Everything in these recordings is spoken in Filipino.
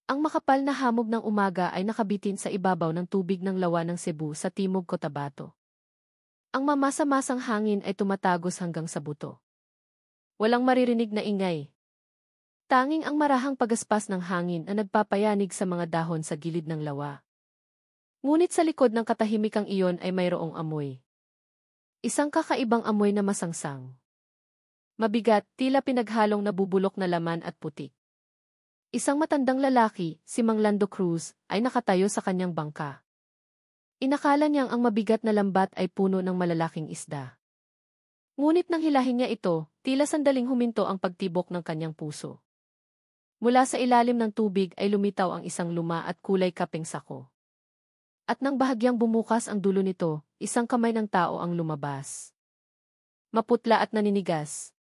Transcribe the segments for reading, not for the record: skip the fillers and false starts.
Ang makapal na hamog ng umaga ay nakabitin sa ibabaw ng tubig ng lawa ng Cebu sa timog Cotabato. Ang mamasa-masang hangin ay tumatagos hanggang sa buto. Walang maririnig na ingay. Tanging ang marahang pagaspas ng hangin na nagpapayanig sa mga dahon sa gilid ng lawa. Ngunit sa likod ng katahimikang iyon ay mayroong amoy. Isang kakaibang amoy na masangsang. Mabigat, tila pinaghalong nabubulok na laman at putik. Isang matandang lalaki, si Mang Lando Cruz, ay nakatayo sa kanyang bangka. Inakala niyang ang mabigat na lambat ay puno ng malalaking isda. Ngunit nang hilahin niya ito, tila sandaling huminto ang pagtibok ng kanyang puso. Mula sa ilalim ng tubig ay lumitaw ang isang luma at kulay kapeng sako. At nang bahagyang bumukas ang dulo nito, isang kamay ng tao ang lumabas. Maputla at naninigas.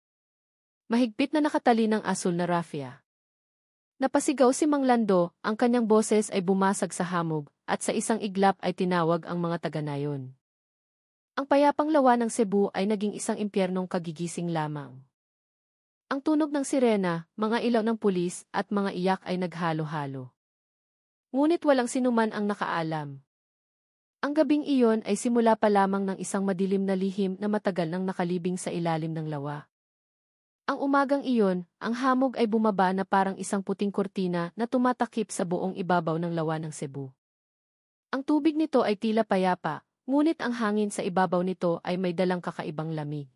Mahigpit na nakatali ng asul na raffia. Napasigaw si Mang Lando, ang kanyang boses ay bumasag sa hamog, at sa isang iglap ay tinawag ang mga taga-nayon. Ang payapang lawa ng Cebu ay naging isang impyernong kagigising lamang. Ang tunog ng sirena, mga ilaw ng pulis, at mga iyak ay naghalo-halo. Ngunit walang sinuman ang nakaalam. Ang gabing iyon ay simula pa lamang ng isang madilim na lihim na matagal nang nakalibing sa ilalim ng lawa. Ang umagang iyon, ang hamog ay bumaba na parang isang puting kurtina na tumatakip sa buong ibabaw ng lawa ng Cebu. Ang tubig nito ay tila payapa, ngunit ang hangin sa ibabaw nito ay may dalang kakaibang lamig.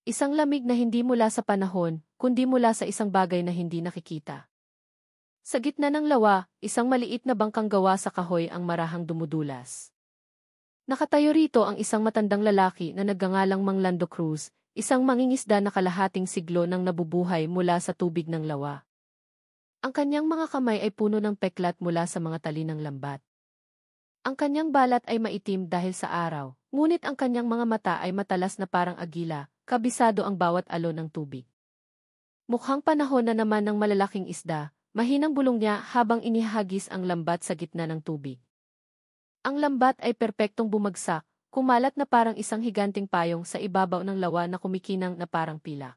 Isang lamig na hindi mula sa panahon, kundi mula sa isang bagay na hindi nakikita. Sa gitna ng lawa, isang maliit na bangkang gawa sa kahoy ang marahang dumudulas. Nakatayo rito ang isang matandang lalaki na nagngangalang Mang Lando Cruz, isang mangingisda na kalahating siglo nang nabubuhay mula sa tubig ng lawa. Ang kanyang mga kamay ay puno ng peklat mula sa mga tali ng lambat. Ang kanyang balat ay maitim dahil sa araw, ngunit ang kanyang mga mata ay matalas na parang agila, kabisado ang bawat alon ng tubig. Mukhang panahon na naman ng malalaking isda, mahinang bulong niya habang inihagis ang lambat sa gitna ng tubig. Ang lambat ay perpektong bumagsak, kumalat na parang isang higanting payong sa ibabaw ng lawa na kumikinang na parang pilak.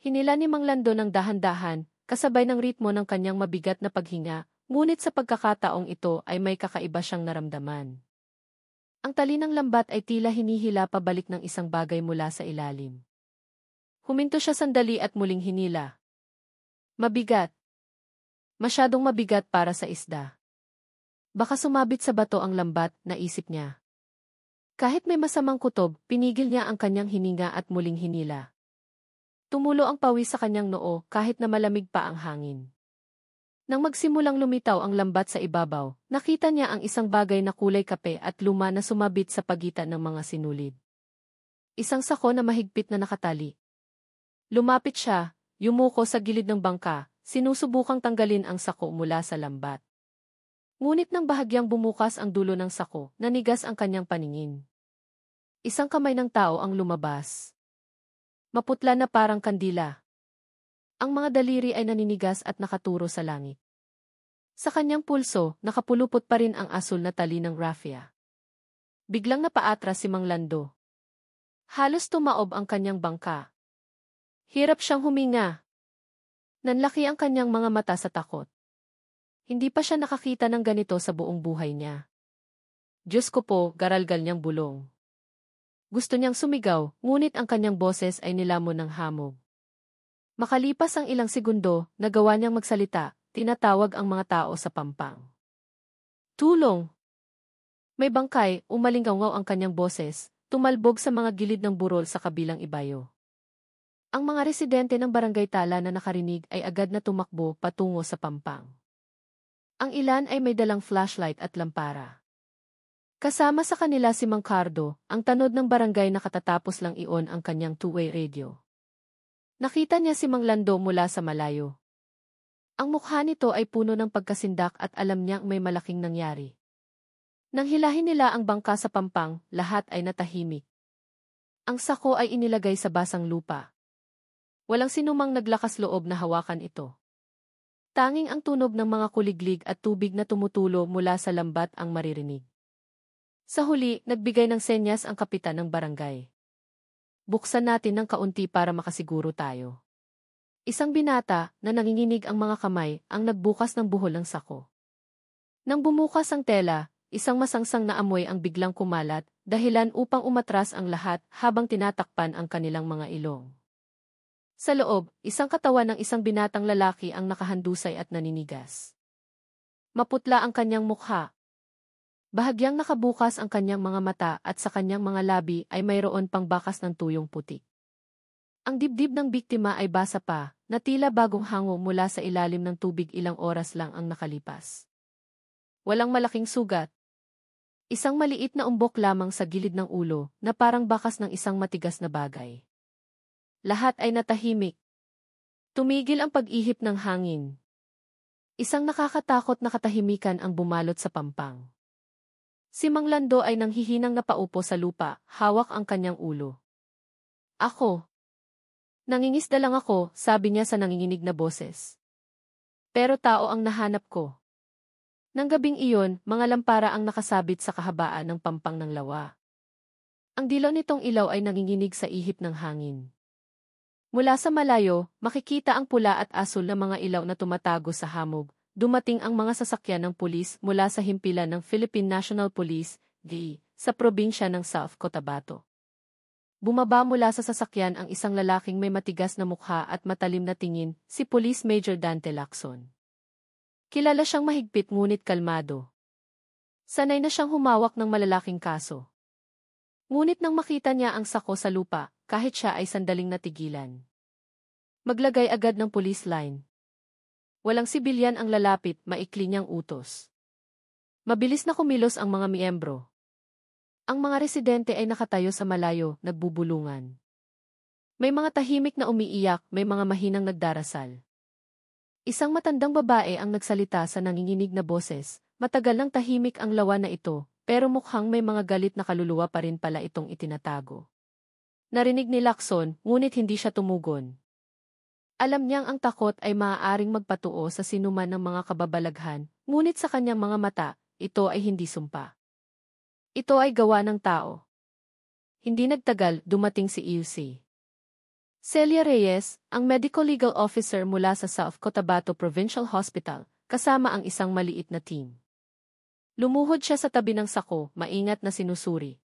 Hinila ni Mang Lando ng dahan-dahan, kasabay ng ritmo ng kanyang mabigat na paghinga, ngunit sa pagkakataong ito ay may kakaiba siyang naramdaman. Ang tali ng lambat ay tila hinihila pabalik ng isang bagay mula sa ilalim. Huminto siya sandali at muling hinila. Mabigat. Masyadong mabigat para sa isda. Baka sumabit sa bato ang lambat, naisip niya. Kahit may masamang kutob, pinigil niya ang kanyang hininga at muling hinila. Tumulo ang pawis sa kanyang noo kahit na malamig pa ang hangin. Nang magsimulang lumitaw ang lambat sa ibabaw, nakita niya ang isang bagay na kulay kape at luma na sumabit sa pagitan ng mga sinulid. Isang sako na mahigpit na nakatali. Lumapit siya, yumuko sa gilid ng bangka, sinusubukang tanggalin ang sako mula sa lambat. Ngunit nang bahagyang bumukas ang dulo ng sako, nanigas ang kanyang paningin. Isang kamay ng tao ang lumabas. Maputla na parang kandila. Ang mga daliri ay naninigas at nakaturo sa langit. Sa kanyang pulso, nakapulupot pa rin ang asul na tali ng raffia. Biglang napaatras si Mang Lando. Halos tumaob ang kanyang bangka. Hirap siyang huminga. Nanlaki ang kanyang mga mata sa takot. Hindi pa siya nakakita ng ganito sa buong buhay niya. Diyos ko po, garalgal niyang bulong. Gusto niyang sumigaw, ngunit ang kanyang boses ay nilamon ng hamog. Makalipas ang ilang segundo, nagawa niyang magsalita, tinatawag ang mga tao sa pampang. Tulong! May bangkay, umalingaw ang kanyang boses, tumalbog sa mga gilid ng burol sa kabilang ibayo. Ang mga residente ng Barangay Tala na nakarinig ay agad na tumakbo patungo sa pampang. Ang ilan ay may dalang flashlight at lampara. Kasama sa kanila si Mang Cardo, ang tanod ng barangay na katatapos lang i-on ang kanyang two-way radio. Nakita niya si Mang Lando mula sa malayo. Ang mukha nito ay puno ng pagkasindak at alam niyang may malaking nangyari. Nang hilahin nila ang bangka sa pampang, lahat ay natahimik. Ang sako ay inilagay sa basang lupa. Walang sinumang naglakas loob na hawakan ito. Tanging ang tunog ng mga kuliglig at tubig na tumutulo mula sa lambat ang maririnig. Sa huli, nagbigay ng senyas ang kapitan ng barangay. Buksan natin ng kaunti para makasiguro tayo. Isang binata na nanginginig ang mga kamay ang nagbukas ng buhol ng sako. Nang bumukas ang tela, isang masangsang na amoy ang biglang kumalat, dahilan upang umatras ang lahat habang tinatakpan ang kanilang mga ilong. Sa loob, isang katawan ng isang binatang lalaki ang nakahandusay at naninigas. Maputla ang kanyang mukha. Bahagyang nakabukas ang kanyang mga mata at sa kanyang mga labi ay mayroon pang bakas ng tuyong putik. Ang dibdib ng biktima ay basa pa, na tila bagong hango mula sa ilalim ng tubig, ilang oras lang ang nakalipas. Walang malaking sugat. Isang maliit na umbok lamang sa gilid ng ulo na parang bakas ng isang matigas na bagay. Lahat ay natahimik. Tumigil ang pag-ihip ng hangin. Isang nakakatakot na katahimikan ang bumalot sa pampang. Si Mang Lando ay nanghihinang napaupo sa lupa, hawak ang kanyang ulo. Ako. Nangingisda lang ako, sabi niya sa nanginginig na boses. Pero tao ang nahanap ko. Nang gabing iyon, mga lampara ang nakasabit sa kahabaan ng pampang ng lawa. Ang dilaw nitong ilaw ay nanginginig sa ihip ng hangin. Mula sa malayo, makikita ang pula at asul na mga ilaw na tumatago sa hamog. Dumating ang mga sasakyan ng pulis mula sa himpilan ng Philippine National Police, DI, sa probinsya ng South Cotabato. Bumaba mula sa sasakyan ang isang lalaking may matigas na mukha at matalim na tingin, si Police Major Dante Lacson. Kilala siyang mahigpit ngunit kalmado. Sanay na siyang humawak ng malalaking kaso. Ngunit nang makita niya ang sako sa lupa, kahit siya ay sandaling natigilan. Maglagay agad ng police line. Walang sibilyan ang lalapit, maikli niyang utos. Mabilis na kumilos ang mga miyembro. Ang mga residente ay nakatayo sa malayo, nagbubulungan. May mga tahimik na umiiyak, may mga mahinang nagdarasal. Isang matandang babae ang nagsalita sa nanginginig na boses, matagal nang tahimik ang lawa na ito, pero mukhang may mga galit na kaluluwa pa rin pala itong itinatago. Narinig ni Lacson, ngunit hindi siya tumugon. Alam niyang ang takot ay maaaring magpatuo sa sinuman ng mga kababalaghan, ngunit sa kanyang mga mata, ito ay hindi sumpa. Ito ay gawa ng tao. Hindi nagtagal, dumating si Ilse. Celia Reyes, ang medical legal officer mula sa South Cotabato Provincial Hospital, kasama ang isang maliit na team. Lumuhod siya sa tabi ng sako, maingat na sinusuri.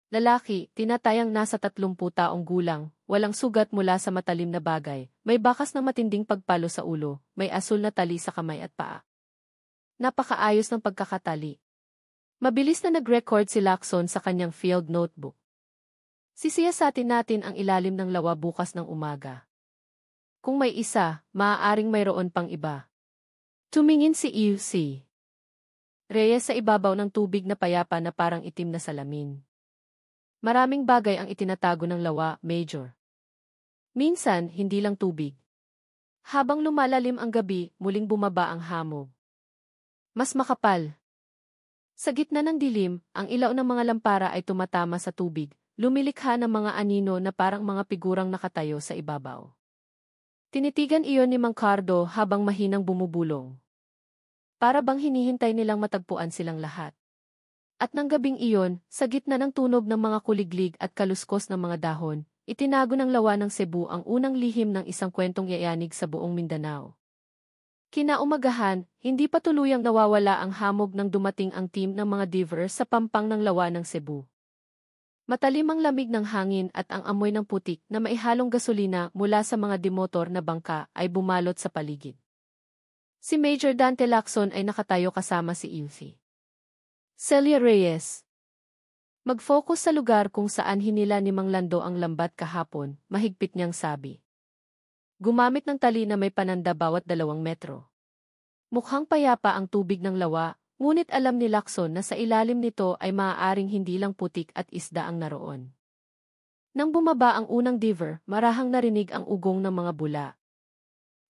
Lalaki, tinatayang nasa 30 taong gulang, walang sugat mula sa matalim na bagay, may bakas ng matinding pagpalo sa ulo, may asul na tali sa kamay at paa. Napakaayos ng pagkakatali. Mabilis na nag-record si Lacson sa kanyang field notebook. Sisiyasatin natin ang ilalim ng lawa bukas ng umaga. Kung may isa, maaaring mayroon pang iba. Tumingin si Ilse Reyes sa ibabaw ng tubig na payapa na parang itim na salamin. Maraming bagay ang itinatago ng lawa, Major. Minsan, hindi lang tubig. Habang lumalalim ang gabi, muling bumaba ang hamog. Mas makapal. Sa gitna ng dilim, ang ilaw ng mga lampara ay tumatama sa tubig, lumilikha ng mga anino na parang mga figurang nakatayo sa ibabaw. Tinitigan iyon ni Mang Cardo habang mahinang bumubulong. Para bang hinihintay nilang matagpuan silang lahat. At nang gabing iyon, sa gitna ng tunog ng mga kuliglig at kaluskos ng mga dahon, itinago ng lawa ng Cebu ang unang lihim ng isang kwentong yayanig sa buong Mindanao. Kinaumagahan, hindi pa tuluyang nawawala ang hamog nang dumating ang team ng mga divers sa pampang ng lawa ng Cebu. Matalim ang lamig ng hangin at ang amoy ng putik na maihalong gasolina mula sa mga demotor na bangka ay bumalot sa paligid. Si Major Dante Lacson ay nakatayo kasama si Ilse. Celia Reyes. Mag-focus sa lugar kung saan hinila ni Mang Lando ang lambat kahapon, mahigpit niyang sabi. Gumamit ng tali na may pananda bawat 2 metro. Mukhang payapa ang tubig ng lawa, ngunit alam ni Lacson na sa ilalim nito ay maaaring hindi lang putik at isda ang naroon. Nang bumaba ang unang diver, marahang narinig ang ugong ng mga bula.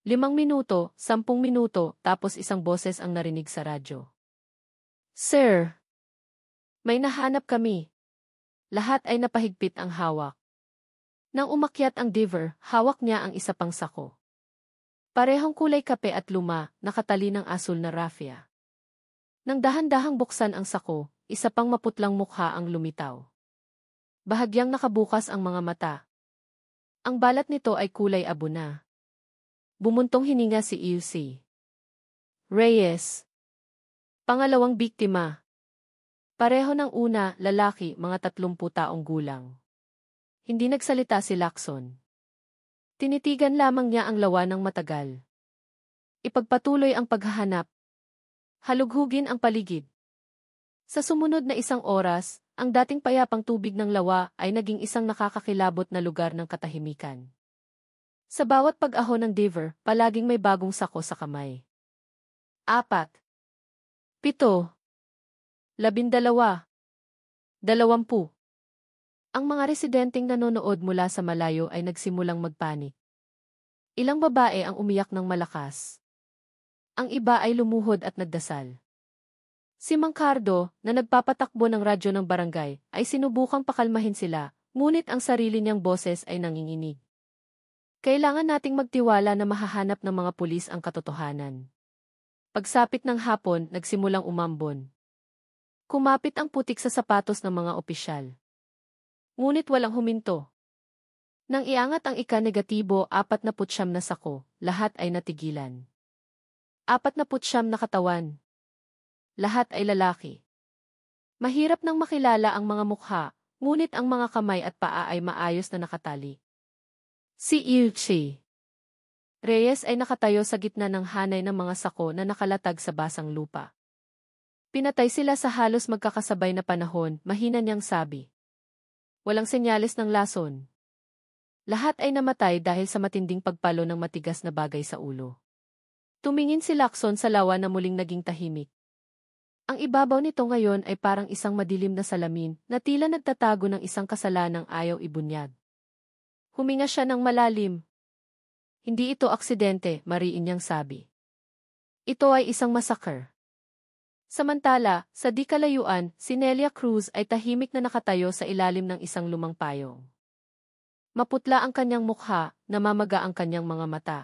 5 minuto, 10 minuto, tapos isang boses ang narinig sa radyo. Sir! May nahanap kami. Lahat ay napahigpit ang hawak. Nang umakyat ang diver, hawak niya ang isa pang sako. Parehong kulay kape at luma, nakatali ng asul na raffia. Nang dahan-dahang buksan ang sako, isa pang maputlang mukha ang lumitaw. Bahagyang nakabukas ang mga mata. Ang balat nito ay kulay abo na. Bumuntong hininga si Ilse. Reyes. Pangalawang biktima. Pareho ng una, lalaki, mga 30 taong gulang. Hindi nagsalita si Lacson. Tinitigan lamang niya ang lawa ng matagal. Ipagpatuloy ang paghahanap. Halughugin ang paligid. Sa sumunod na 1 oras, ang dating payapang tubig ng lawa ay naging isang nakakakilabot na lugar ng katahimikan. Sa bawat pag-ahon ng diver, palaging may bagong sako sa kamay. 4, 7, 12, 20. Ang mga residenteng nanonood mula sa malayo ay nagsimulang magpanik. Ilang babae ang umiyak ng malakas. Ang iba ay lumuhod at nagdasal. Si Mang Cardo, na nagpapatakbo ng radyo ng barangay, ay sinubukang pakalmahin sila, ngunit ang sarili niyang boses ay nanginginig. Kailangan nating magtiwala na mahahanap ng mga pulis ang katotohanan. Pagsapit ng hapon, nagsimulang umambon. Kumapit ang putik sa sapatos ng mga opisyal. Ngunit walang huminto. Nang iangat ang ika-negatibo 49 na sako, lahat ay natigilan. 49 na katawan. Lahat ay lalaki. Mahirap nang makilala ang mga mukha, ngunit ang mga kamay at paa ay maayos na nakatali. Si Ilse Reyes ay nakatayo sa gitna ng hanay ng mga sako na nakalatag sa basang lupa. Pinatay sila sa halos magkakasabay na panahon, mahina niyang sabi. Walang senyales ng lason. Lahat ay namatay dahil sa matinding pagpalo ng matigas na bagay sa ulo. Tumingin si Lacson sa lawa na muling naging tahimik. Ang ibabaw nito ngayon ay parang isang madilim na salamin na tila nagtatago ng isang kasalanang ayaw ibunyag. Huminga siya ng malalim. Hindi ito aksidente, mariin niyang sabi. Ito ay isang massacre. Samantala, sa di kalayuan, si Nelia Cruz ay tahimik na nakatayo sa ilalim ng isang lumang payong. Maputla ang kanyang mukha, namamaga ang kanyang mga mata.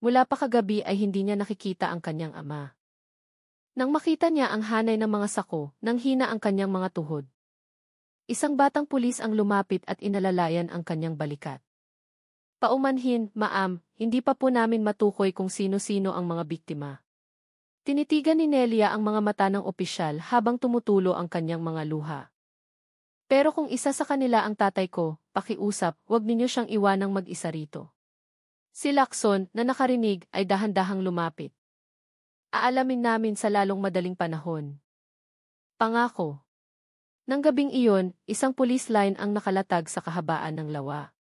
Mula pa kagabi ay hindi niya nakikita ang kanyang ama. Nang makita niya ang hanay ng mga sako, nanghina ang kanyang mga tuhod. Isang batang pulis ang lumapit at inalalayan ang kanyang balikat. Paumanhin, ma'am, hindi pa po namin matukoy kung sino-sino ang mga biktima. Tinitigan ni Nelia ang mga mata ng opisyal habang tumutulo ang kanyang mga luha. Pero kung isa sa kanila ang tatay ko, pakiusap, huwag ninyo siyang iwanang mag-isa rito. Si Lacson, na nakarinig, ay dahan-dahang lumapit. Aalamin namin sa lalong madaling panahon. Pangako. Nang gabing iyon, isang police line ang nakalatag sa kahabaan ng lawa.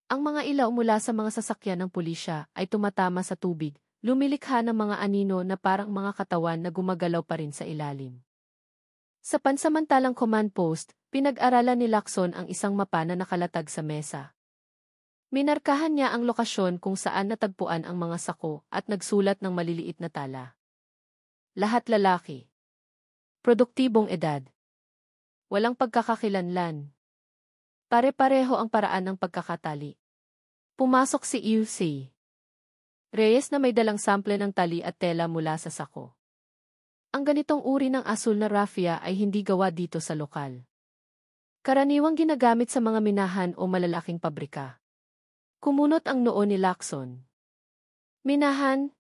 Ang mga ilaw mula sa mga sasakyan ng pulisya ay tumatama sa tubig, lumilikha ng mga anino na parang mga katawan na gumagalaw pa rin sa ilalim. Sa pansamantalang command post, pinag-aralan ni Lacson ang isang mapa na nakalatag sa mesa. Minarkahan niya ang lokasyon kung saan natagpuan ang mga sako at nagsulat ng maliliit na tala. Lahat lalaki. Produktibong edad. Walang pagkakakilanlan. Pare-pareho ang paraan ng pagkakatali. Pumasok si Ilse Reyes na may dalang sample ng tali at tela mula sa sako. Ang ganitong uri ng asul na raffia ay hindi gawa dito sa lokal. Karaniwang ginagamit sa mga minahan o malalaking pabrika. Kumunot ang noo ni Lacson. Minahan?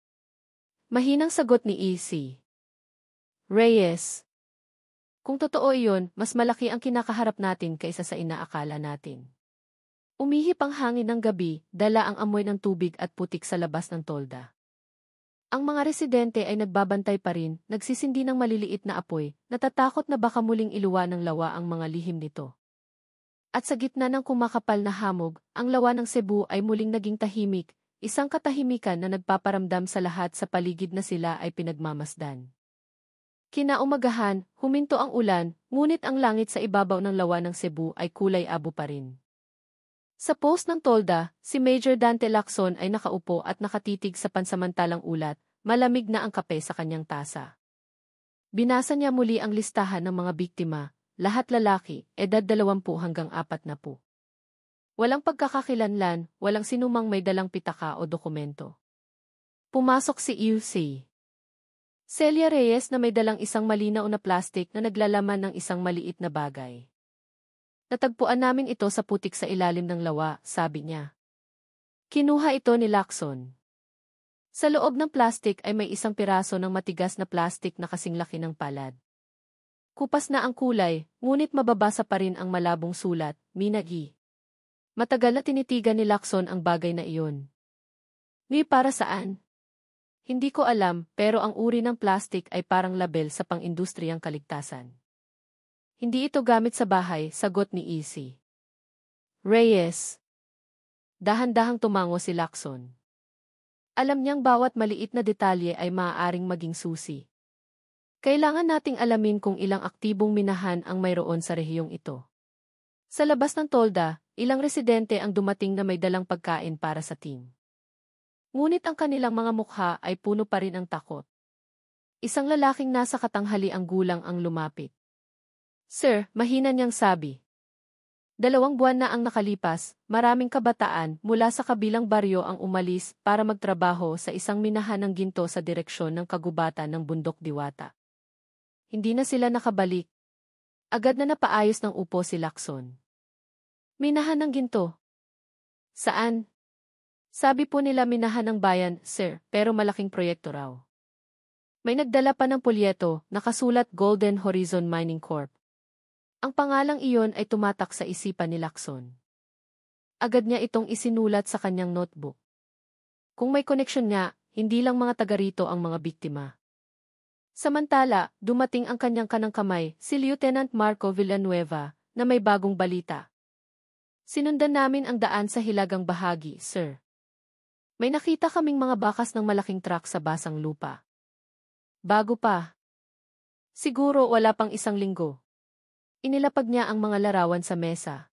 Mahinang sagot ni Ilse Reyes. Kung totoo iyon, mas malaki ang kinakaharap natin kaysa sa inaakala natin. Umihip ang hangin ng gabi, dala ang amoy ng tubig at putik sa labas ng tolda. Ang mga residente ay nagbabantay pa rin, nagsisindi ng maliliit na apoy, natatakot na baka muling iluwa ng lawa ang mga lihim nito. At sa gitna ng kumakapal na hamog, ang lawa ng Cebu ay muling naging tahimik, isang katahimikan na nagpaparamdam sa lahat sa paligid na sila ay pinagmamasdan. Kinaumagahan, huminto ang ulan, ngunit ang langit sa ibabaw ng lawa ng Cebu ay kulay abo pa rin. Sa post ng tolda, si Major Dante Lacson ay nakaupo at nakatitig sa pansamantalang ulat, malamig na ang kape sa kanyang tasa. Binasa niya muli ang listahan ng mga biktima, lahat lalaki, edad 20 hanggang 40. Walang pagkakakilanlan, walang sinumang may dalang pitaka o dokumento. Pumasok si Ilse Celia Reyes na may dalang isang malinaw na plastik na naglalaman ng isang maliit na bagay. Natagpuan namin ito sa putik sa ilalim ng lawa, sabi niya. Kinuha ito ni Lacson. Sa loob ng plastik ay may isang piraso ng matigas na plastik na kasing laki ng palad. Kupas na ang kulay, ngunit mababasa pa rin ang malabong sulat, Minagi. Matagal na tinitigan ni Lacson ang bagay na iyon. Ni para saan? Hindi ko alam, pero ang uri ng plastik ay parang label sa pang-industriyang kaligtasan. Hindi ito gamit sa bahay, sagot ni Easy. Reyes. Dahan-dahang tumango si Lacson. Alam niyang bawat maliit na detalye ay maaaring maging susi. Kailangan nating alamin kung ilang aktibong minahan ang mayroon sa rehiyong ito. Sa labas ng tolda, ilang residente ang dumating na may dalang pagkain para sa team. Ngunit ang kanilang mga mukha ay puno pa rin ang takot. Isang lalaking nasa katanghali ang gulang ang lumapit. Sir, mahina niyang sabi. 2 buwan na ang nakalipas, maraming kabataan mula sa kabilang baryo ang umalis para magtrabaho sa isang minahan ng ginto sa direksyon ng kagubatan ng Bundok Diwata. Hindi na sila nakabalik. Agad na napaayos ng upo si Lacson. Minahan ng ginto? Saan? Sabi po nila minahan ng bayan, sir, pero malaking proyekto raw. May nagdala pa ng polyeto, nakasulat Golden Horizon Mining Corp. Ang pangalang iyon ay tumatak sa isipan ni Lacson. Agad niya itong isinulat sa kanyang notebook. Kung may koneksyon nga, hindi lang mga taga rito ang mga biktima. Samantala, dumating ang kanyang kanang kamay, si Lieutenant Marco Villanueva, na may bagong balita. Sinundan namin ang daan sa hilagang bahagi, sir. May nakita kaming mga bakas ng malaking truck sa basang lupa. Bago pa. Siguro wala pang 1 linggo. Inilapag niya ang mga larawan sa mesa.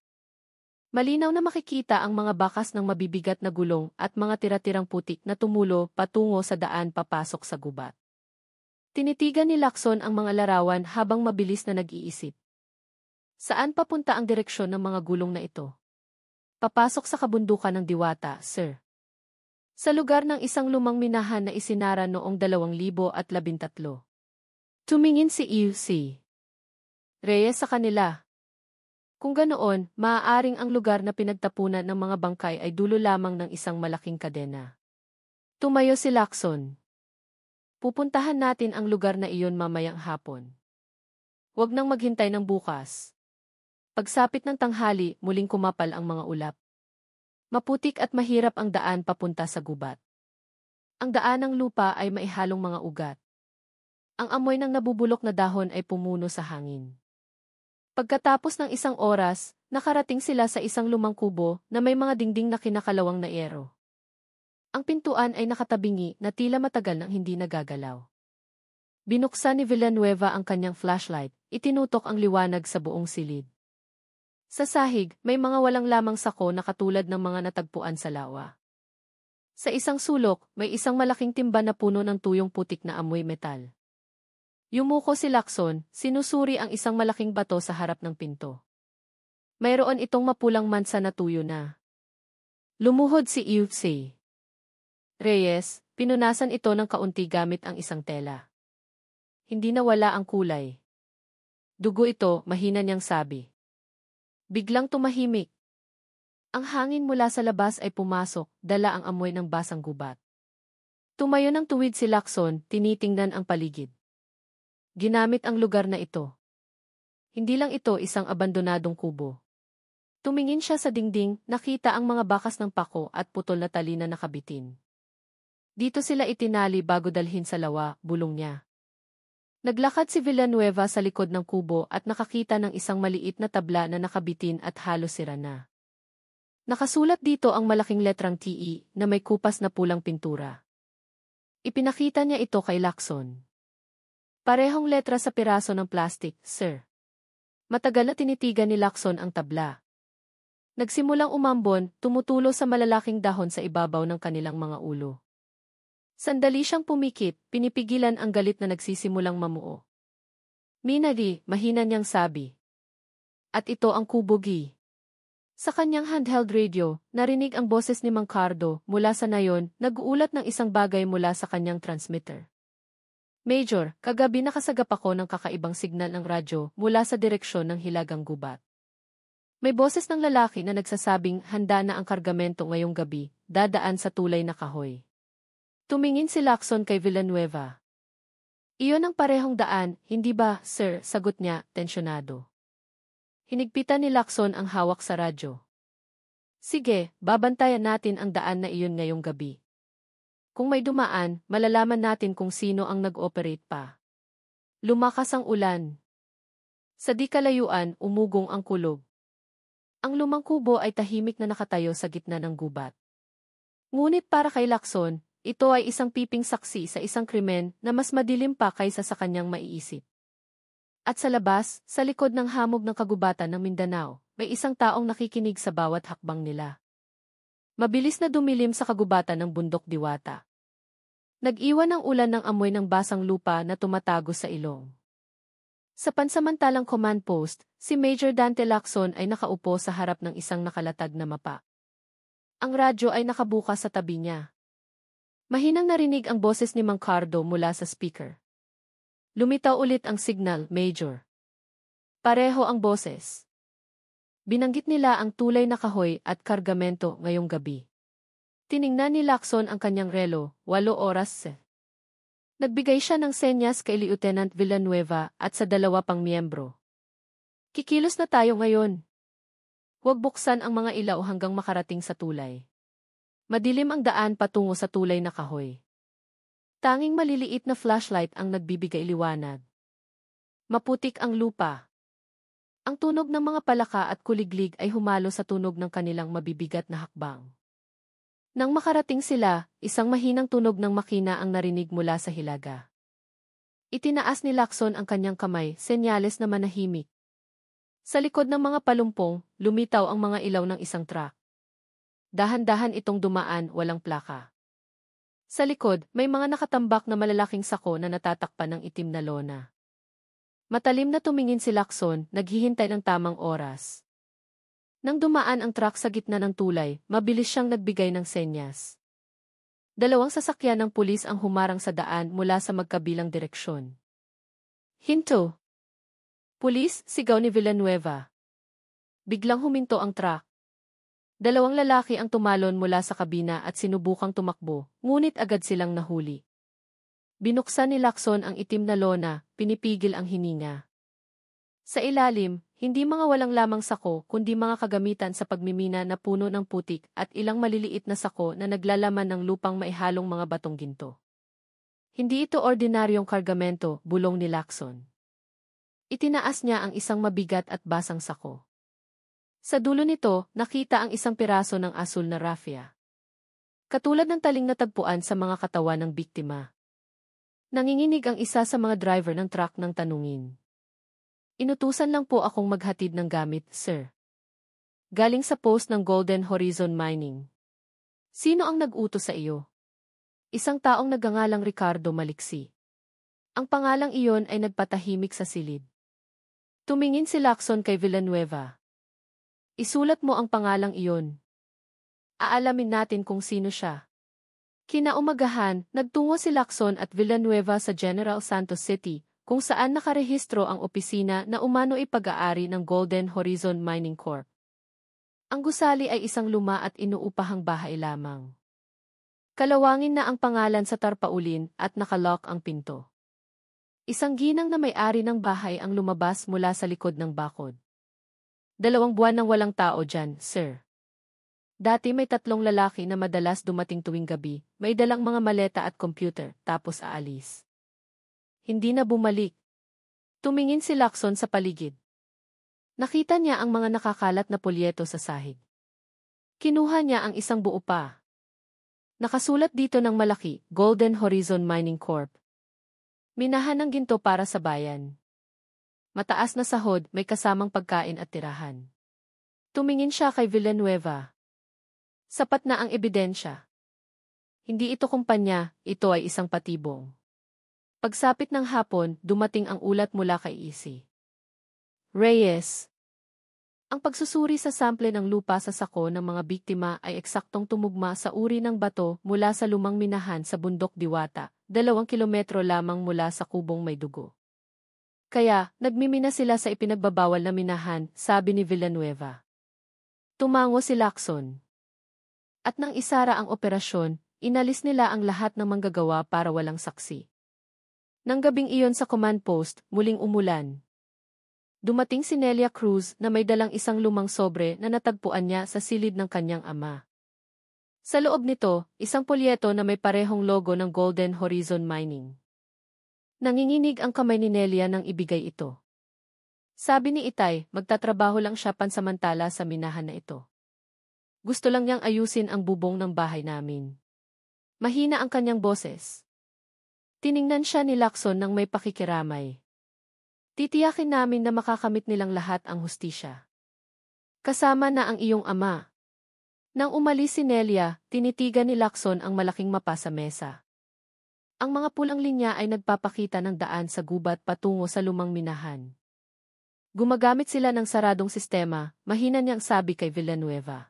Malinaw na makikita ang mga bakas ng mabibigat na gulong at mga tira-tirang putik na tumulo patungo sa daan papasok sa gubat. Tinitigan ni Lacson ang mga larawan habang mabilis na nag-iisip. Saan papunta ang direksyon ng mga gulong na ito? Papasok sa kabundukan ng Diwata, sir. Sa lugar ng isang lumang minahan na isinara noong 2013. Tumingin si EUC. Reyes sa kanila. Kung ganoon, maaaring ang lugar na pinagtapunan ng mga bangkay ay dulo lamang ng isang malaking kadena. Tumayo si Lacson. Pupuntahan natin ang lugar na iyon mamayang hapon. Huwag nang maghintay ng bukas. Pagsapit ng tanghali, muling kumapal ang mga ulap. Maputik at mahirap ang daan papunta sa gubat. Ang daan ng lupa ay maihalong mga ugat. Ang amoy ng nabubulok na dahon ay pumuno sa hangin. Pagkatapos ng 1 oras, nakarating sila sa isang lumang kubo na may mga dingding na kinakalawang na yero. Ang pintuan ay nakatabingi na tila matagal nang hindi nagagalaw. Binuksan ni Villanueva ang kanyang flashlight, itinutok ang liwanag sa buong silid. Sa sahig, may mga walang lamang sako na katulad ng mga natagpuan sa lawa. Sa isang sulok, may isang malaking timba na puno ng tuyong putik na amoy metal. Yumuko si Lacson, sinusuri ang isang malaking bato sa harap ng pinto. Mayroon itong mapulang mansa na tuyo na. Lumuhod si EUC. Reyes, pinunasan ito ng kaunti gamit ang isang tela. Hindi nawala ang kulay. Dugo ito, mahina niyang sabi. Biglang tumahimik. Ang hangin mula sa labas ay pumasok, dala ang amoy ng basang gubat. Tumayo ng tuwid si Lacson, tinitingnan ang paligid. Ginamit ang lugar na ito. Hindi lang ito isang abandonadong kubo. Tumingin siya sa dingding, nakita ang mga bakas ng pako at putol na tali na nakabitin. Dito sila itinali bago dalhin sa lawa, bulong niya. Naglakad si Villanueva sa likod ng kubo at nakakita ng isang maliit na tabla na nakabitin at halos sira na. Nakasulat dito ang malaking letrang TE na may kupas na pulang pintura. Ipinakita niya ito kay Lacson. Parehong letra sa piraso ng plastik, sir. Matagal na tinitigan ni Lacson ang tabla. Nagsimulang umambon, tumutulo sa malalaking dahon sa ibabaw ng kanilang mga ulo. Sandali siyang pumikit, pinipigilan ang galit na nagsisimulang mamuo. Minagi, mahina niyang sabi. At ito ang kubogi. Sa kanyang handheld radio, narinig ang boses ni Mang Cardo mula sa nayon, nag-uulat ng isang bagay mula sa kanyang transmitter. Major, kagabi nakasagap ako ng kakaibang signal ng radyo mula sa direksyon ng hilagang gubat. May boses ng lalaki na nagsasabing handa na ang kargamento ngayong gabi, dadaan sa tulay na kahoy. Tumingin si Lacson kay Villanueva. Iyon ang parehong daan, hindi ba, sir? Sagot niya, tensyonado. Hinigpitan ni Lacson ang hawak sa radyo. Sige, babantayan natin ang daan na iyon ngayong gabi. Kung may dumaan, malalaman natin kung sino ang nag-operate pa. Lumakas ang ulan. Sa di kalayuan, umugong ang kulog. Ang lumang kubo ay tahimik na nakatayo sa gitna ng gubat. Ngunit para kay Lacson, ito ay isang piping saksi sa isang krimen na mas madilim pa kaysa sa kanyang maiisip. At sa labas, sa likod ng hamog ng kagubatan ng Mindanao, may isang taong nakikinig sa bawat hakbang nila. Mabilis na dumilim sa kagubatan ng bundok Diwata. Nag-iwan ng ulan ng amoy ng basang lupa na tumatago sa ilong. Sa pansamantalang command post, si Major Dante Lacson ay nakaupo sa harap ng isang nakalatag na mapa. Ang radyo ay nakabukas sa tabi niya. Mahinang narinig ang boses ni Mang Cardo mula sa speaker. Lumitaw ulit ang signal, Major. Pareho ang boses. Binanggit nila ang tulay na kahoy at kargamento ngayong gabi. Tiningnan ni Lacson ang kanyang relo, 8 oras. Nagbigay siya ng senyas kay Lieutenant Villanueva at sa 2 pang miyembro. Kikilos na tayo ngayon. Huwag buksan ang mga ilaw hanggang makarating sa tulay. Madilim ang daan patungo sa tulay na kahoy. Tanging maliliit na flashlight ang nagbibigay liwanag. Maputik ang lupa. Ang tunog ng mga palaka at kuliglig ay humalo sa tunog ng kanilang mabibigat na hakbang. Nang makarating sila, isang mahinang tunog ng makina ang narinig mula sa hilaga. Itinaas ni Lacson ang kanyang kamay, senyales na manahimik. Sa likod ng mga palumpong, lumitaw ang mga ilaw ng isang truck. Dahan-dahan itong dumaan, walang plaka. Sa likod, may mga nakatambak na malalaking sako na natatakpan ng itim na lona. Matalim na tumingin si Lacson, naghihintay ng tamang oras. Nang dumaan ang truck sa gitna ng tulay, mabilis siyang nagbigay ng senyas. 2 sasakyan ng pulis ang humarang sa daan mula sa magkabilang direksyon. Hinto! Pulis, sigaw ni Villanueva. Biglang huminto ang truck. 2 lalaki ang tumalon mula sa kabina at sinubukang tumakbo, ngunit agad silang nahuli. Binuksan ni Lacson ang itim na lona, pinipigil ang hininga. Sa ilalim, hindi mga walang lamang sako kundi mga kagamitan sa pagmimina na puno ng putik at ilang maliliit na sako na naglalaman ng lupang maihalong mga batong ginto. Hindi ito ordinaryong kargamento, bulong ni Lacson. Itinaas niya ang isang mabigat at basang sako. Sa dulo nito, nakita ang isang piraso ng asul na raffia. Katulad ng taling natagpuan sa mga katawan ng biktima. Nanginginig ang isa sa mga driver ng truck ng tanungin. Inutusan lang po akong maghatid ng gamit, sir. Galing sa post ng Golden Horizon Mining. Sino ang nag-utos sa iyo? Isang taong nagngangalang Ricardo Maliksi. Ang pangalang iyon ay nagpatahimik sa silid. Tumingin si Lacson kay Villanueva. Isulat mo ang pangalang iyon. Aalamin natin kung sino siya. Kinaumagahan, nagtungo si Lacson at Villanueva sa General Santos City, kung saan nakarehistro ang opisina na umano ipag-aari ng Golden Horizon Mining Corp. Ang gusali ay isang luma at inuupahang bahay lamang. Kalawangin na ang pangalan sa tarpaulin at nakalock ang pinto. Isang ginang na may-ari ng bahay ang lumabas mula sa likod ng bakod. 2 buwan nang walang tao dyan, sir. Dati may 3 lalaki na madalas dumating tuwing gabi, may dalang mga maleta at computer, tapos aalis. Hindi na bumalik. Tumingin si Lacson sa paligid. Nakita niya ang mga nakakalat na polyeto sa sahig. Kinuha niya ang isang buo pa. Nakasulat dito ng malaki, Golden Horizon Mining Corp. Minahan ng ginto para sa bayan. Mataas na sahod, may kasamang pagkain at tirahan. Tumingin siya kay Villanueva. Sapat na ang ebidensya. Hindi ito kumpanya, ito ay isang patibong. Pagsapit ng hapon, dumating ang ulat mula kay Isi Reyes. Ang pagsusuri sa sample ng lupa sa sako ng mga biktima ay eksaktong tumugma sa uri ng bato mula sa lumang minahan sa bundok Diwata, 2 kilometro lamang mula sa kubong may dugo. Kaya, nagmimina sila sa ipinagbabawal na minahan, sabi ni Villanueva. Tumango si Lacson. At nang isara ang operasyon, inalis nila ang lahat ng manggagawa para walang saksi. Nang gabing iyon sa command post, muling umulan. Dumating si Nelia Cruz na may dalang isang lumang sobre na natagpuan niya sa silid ng kanyang ama. Sa loob nito, isang polyeto na may parehong logo ng Golden Horizon Mining. Nanginginig ang kamay ni Nelia nang ibigay ito. Sabi ni Itay, magtatrabaho lang siya pansamantala sa minahan na ito. Gusto lang niyang ayusin ang bubong ng bahay namin. Mahina ang kanyang boses. Tiningnan siya ni Lacson nang may pakikiramay. Titiyakin namin na makakamit nilang lahat ang hustisya. Kasama na ang iyong ama. Nang umalis si Nelia, tinitigan ni Lacson ang malaking mapa sa mesa. Ang mga pulang linya ay nagpapakita ng daan sa gubat patungo sa lumang minahan. Gumagamit sila ng saradong sistema, mahina niyang sabi kay Villanueva.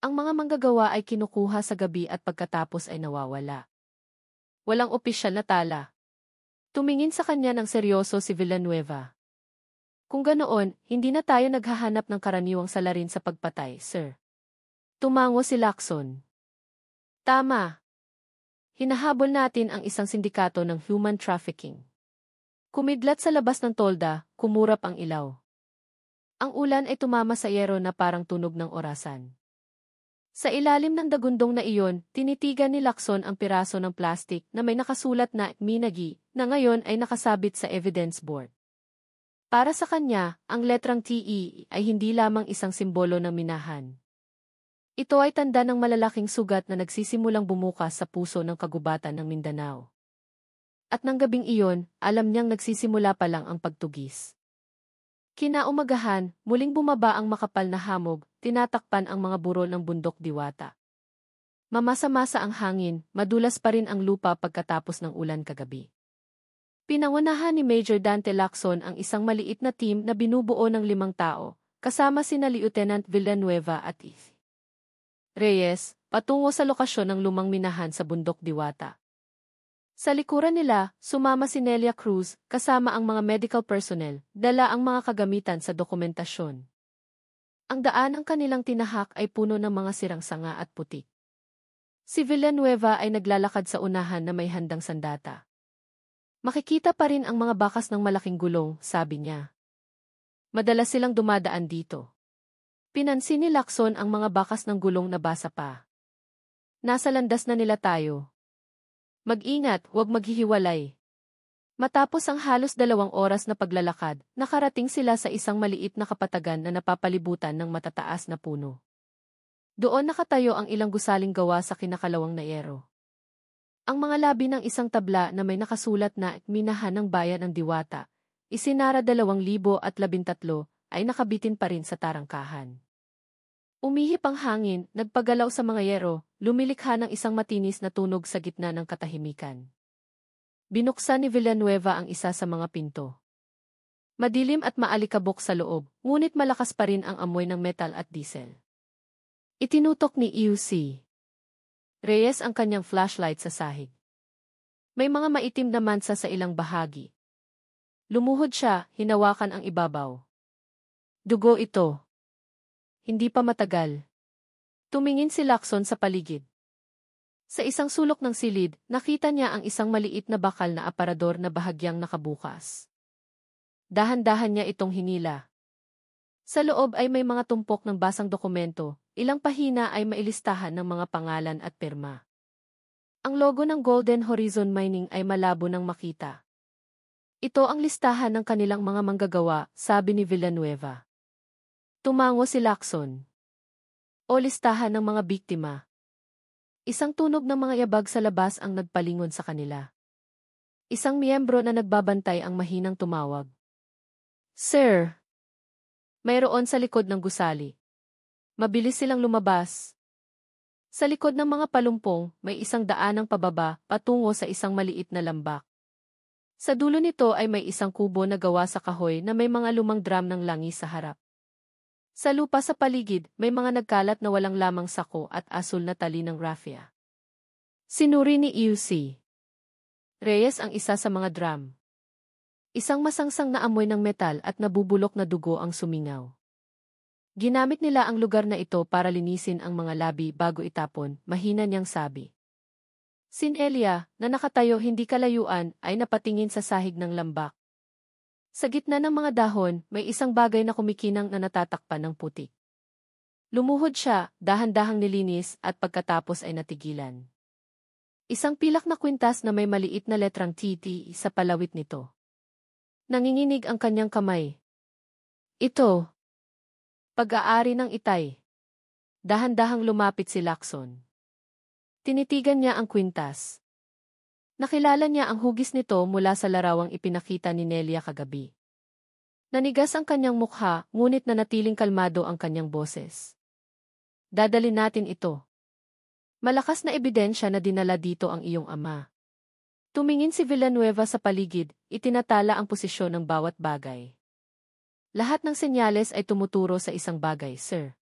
Ang mga manggagawa ay kinukuha sa gabi at pagkatapos ay nawawala. Walang opisyal na tala. Tumingin sa kanya ng seryoso si Villanueva. Kung ganoon, hindi na tayo naghahanap ng karaniwang salarin sa pagpatay, sir. Tumango si Lacson. Tama. Hinahabol natin ang isang sindikato ng human trafficking. Kumidlat sa labas ng tolda, kumurap ang ilaw. Ang ulan ay tumama sa yero na parang tunog ng orasan. Sa ilalim ng dagundong na iyon, tinitigan ni Lacson ang piraso ng plastik na may nakasulat na Minagi na ngayon ay nakasabit sa evidence board. Para sa kanya, ang letrang TE ay hindi lamang isang simbolo ng minahan. Ito ay tanda ng malalaking sugat na nagsisimulang bumukas sa puso ng kagubatan ng Mindanao. At nang gabing iyon, alam niyang nagsisimula pa lang ang pagtugis. Kinaumagahan, muling bumaba ang makapal na hamog, tinatakpan ang mga burol ng bundok Diwata. Mamasa-masa ang hangin, madulas pa rin ang lupa pagkatapos ng ulan kagabi. Pinangunahan ni Major Dante Lacson ang isang maliit na team na binubuo ng 5 tao, kasama sina Lieutenant Villanueva at Reyes, patungo sa lokasyon ng lumang minahan sa bundok Diwata. Sa likuran nila, sumama si Nelia Cruz, kasama ang mga medical personnel, dala ang mga kagamitan sa dokumentasyon. Ang daan ng kanilang tinahak ay puno ng mga sirang sanga at putik. Si Villanueva ay naglalakad sa unahan na may handang sandata. Makikita pa rin ang mga bakas ng malaking gulong, sabi niya. Madalas silang dumadaan dito. Pinansin ni Lacson ang mga bakas ng gulong na basa pa. Nasa landas na nila tayo. Mag-ingat, huwag maghihiwalay. Matapos ang halos 2 oras na paglalakad, nakarating sila sa isang maliit na kapatagan na napapalibutan ng matataas na puno. Doon nakatayo ang ilang gusaling gawa sa kinakalawang na yero. Ang mga labi ng isang tabla na may nakasulat na Minahan ng Bayan ng Diwata, isinara 2013, ay nakabitin pa rin sa tarangkahan. Umihip ang hangin, nagpagalaw sa mga yero, lumilikha ng isang matinis na tunog sa gitna ng katahimikan. Binuksan ni Villanueva ang isa sa mga pinto. Madilim at maalikabok sa loob, ngunit malakas pa rin ang amoy ng metal at diesel. Itinutok ni EUC Reyes ang kanyang flashlight sa sahig. May mga maitim na mansa sa ilang bahagi. Lumuhod siya, hinawakan ang ibabaw. Dugo ito. Hindi pa matagal. Tumingin si Lacson sa paligid. Sa isang sulok ng silid, nakita niya ang isang maliit na bakal na aparador na bahagyang nakabukas. Dahan-dahan niya itong hinila. Sa loob ay may mga tumpok ng basang dokumento, ilang pahina ay mailistahan ng mga pangalan at pirma. Ang logo ng Golden Horizon Mining ay malabo nang makita. Ito ang listahan ng kanilang mga manggagawa, sabi ni Villanueva. Tumango si Lacson. O listahan ng mga biktima. Isang tunog ng mga yabag sa labas ang nagpalingon sa kanila. Isang miyembro na nagbabantay ang mahinang tumawag. Sir! Mayroon sa likod ng gusali. Mabilis silang lumabas. Sa likod ng mga palumpong, may isang daanang pababa, patungo sa isang maliit na lambak. Sa dulo nito ay may isang kubo na gawa sa kahoy na may mga lumang drum ng langis sa harap. Sa lupa sa paligid, may mga nagkalat na walang lamang sako at asul na tali ng raffia. Sinuri ni EUC Reyes ang isa sa mga drum. Isang masangsang na amoy ng metal at nabubulok na dugo ang sumingaw. Ginamit nila ang lugar na ito para linisin ang mga labi bago itapon, mahina niyang sabi. Si Elia, na nakatayo hindi kalayuan, ay napatingin sa sahig ng lambak. Sa gitna ng mga dahon, may isang bagay na kumikinang na natatakpan ng putik. Lumuhod siya, dahan-dahang nilinis at pagkatapos ay natigilan. Isang pilak na kwintas na may maliit na letrang TT sa palawit nito. Nanginginig ang kanyang kamay. Ito. Pag-aari ng Itay. Dahan-dahang lumapit si Lacson. Tinitigan niya ang kwintas. Nakilala niya ang hugis nito mula sa larawang ipinakita ni Nelia kagabi. Nanigas ang kanyang mukha, ngunit nanatiling kalmado ang kanyang boses. Dadalhin natin ito. Malakas na ebidensya na dinala dito ang iyong ama. Tumingin si Villanueva sa paligid, itinatala ang posisyon ng bawat bagay. Lahat ng senyales ay tumuturo sa isang bagay, sir.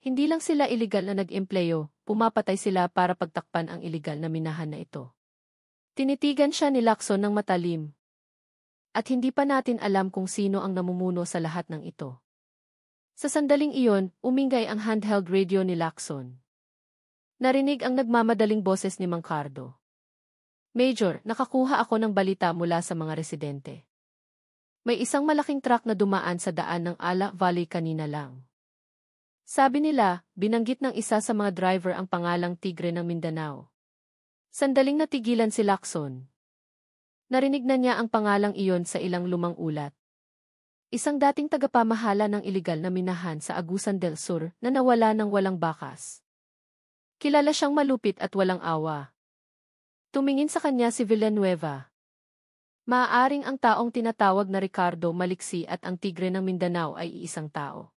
Hindi lang sila iligal na nag-empleyo, pumapatay sila para pagtakpan ang iligal na minahan na ito. Tinitigan siya ni Lacson ng matalim. At hindi pa natin alam kung sino ang namumuno sa lahat ng ito. Sa sandaling iyon, umingay ang handheld radio ni Lacson. Narinig ang nagmamadaling boses ni Mang Cardo. Major, nakakuha ako ng balita mula sa mga residente. May isang malaking truck na dumaan sa daan ng Ala Valley kanina lang. Sabi nila, binanggit ng isa sa mga driver ang pangalang Tigre ng Mindanao. Sandaling natigilan si Lacson. Narinig na niya ang pangalang iyon sa ilang lumang ulat. Isang dating tagapamahala ng iligal na minahan sa Agusan del Sur na nawala ng walang bakas. Kilala siyang malupit at walang awa. Tumingin sa kanya si Villanueva. Maaaring ang taong tinatawag na Ricardo Maliksi at ang Tigre ng Mindanao ay iisang tao.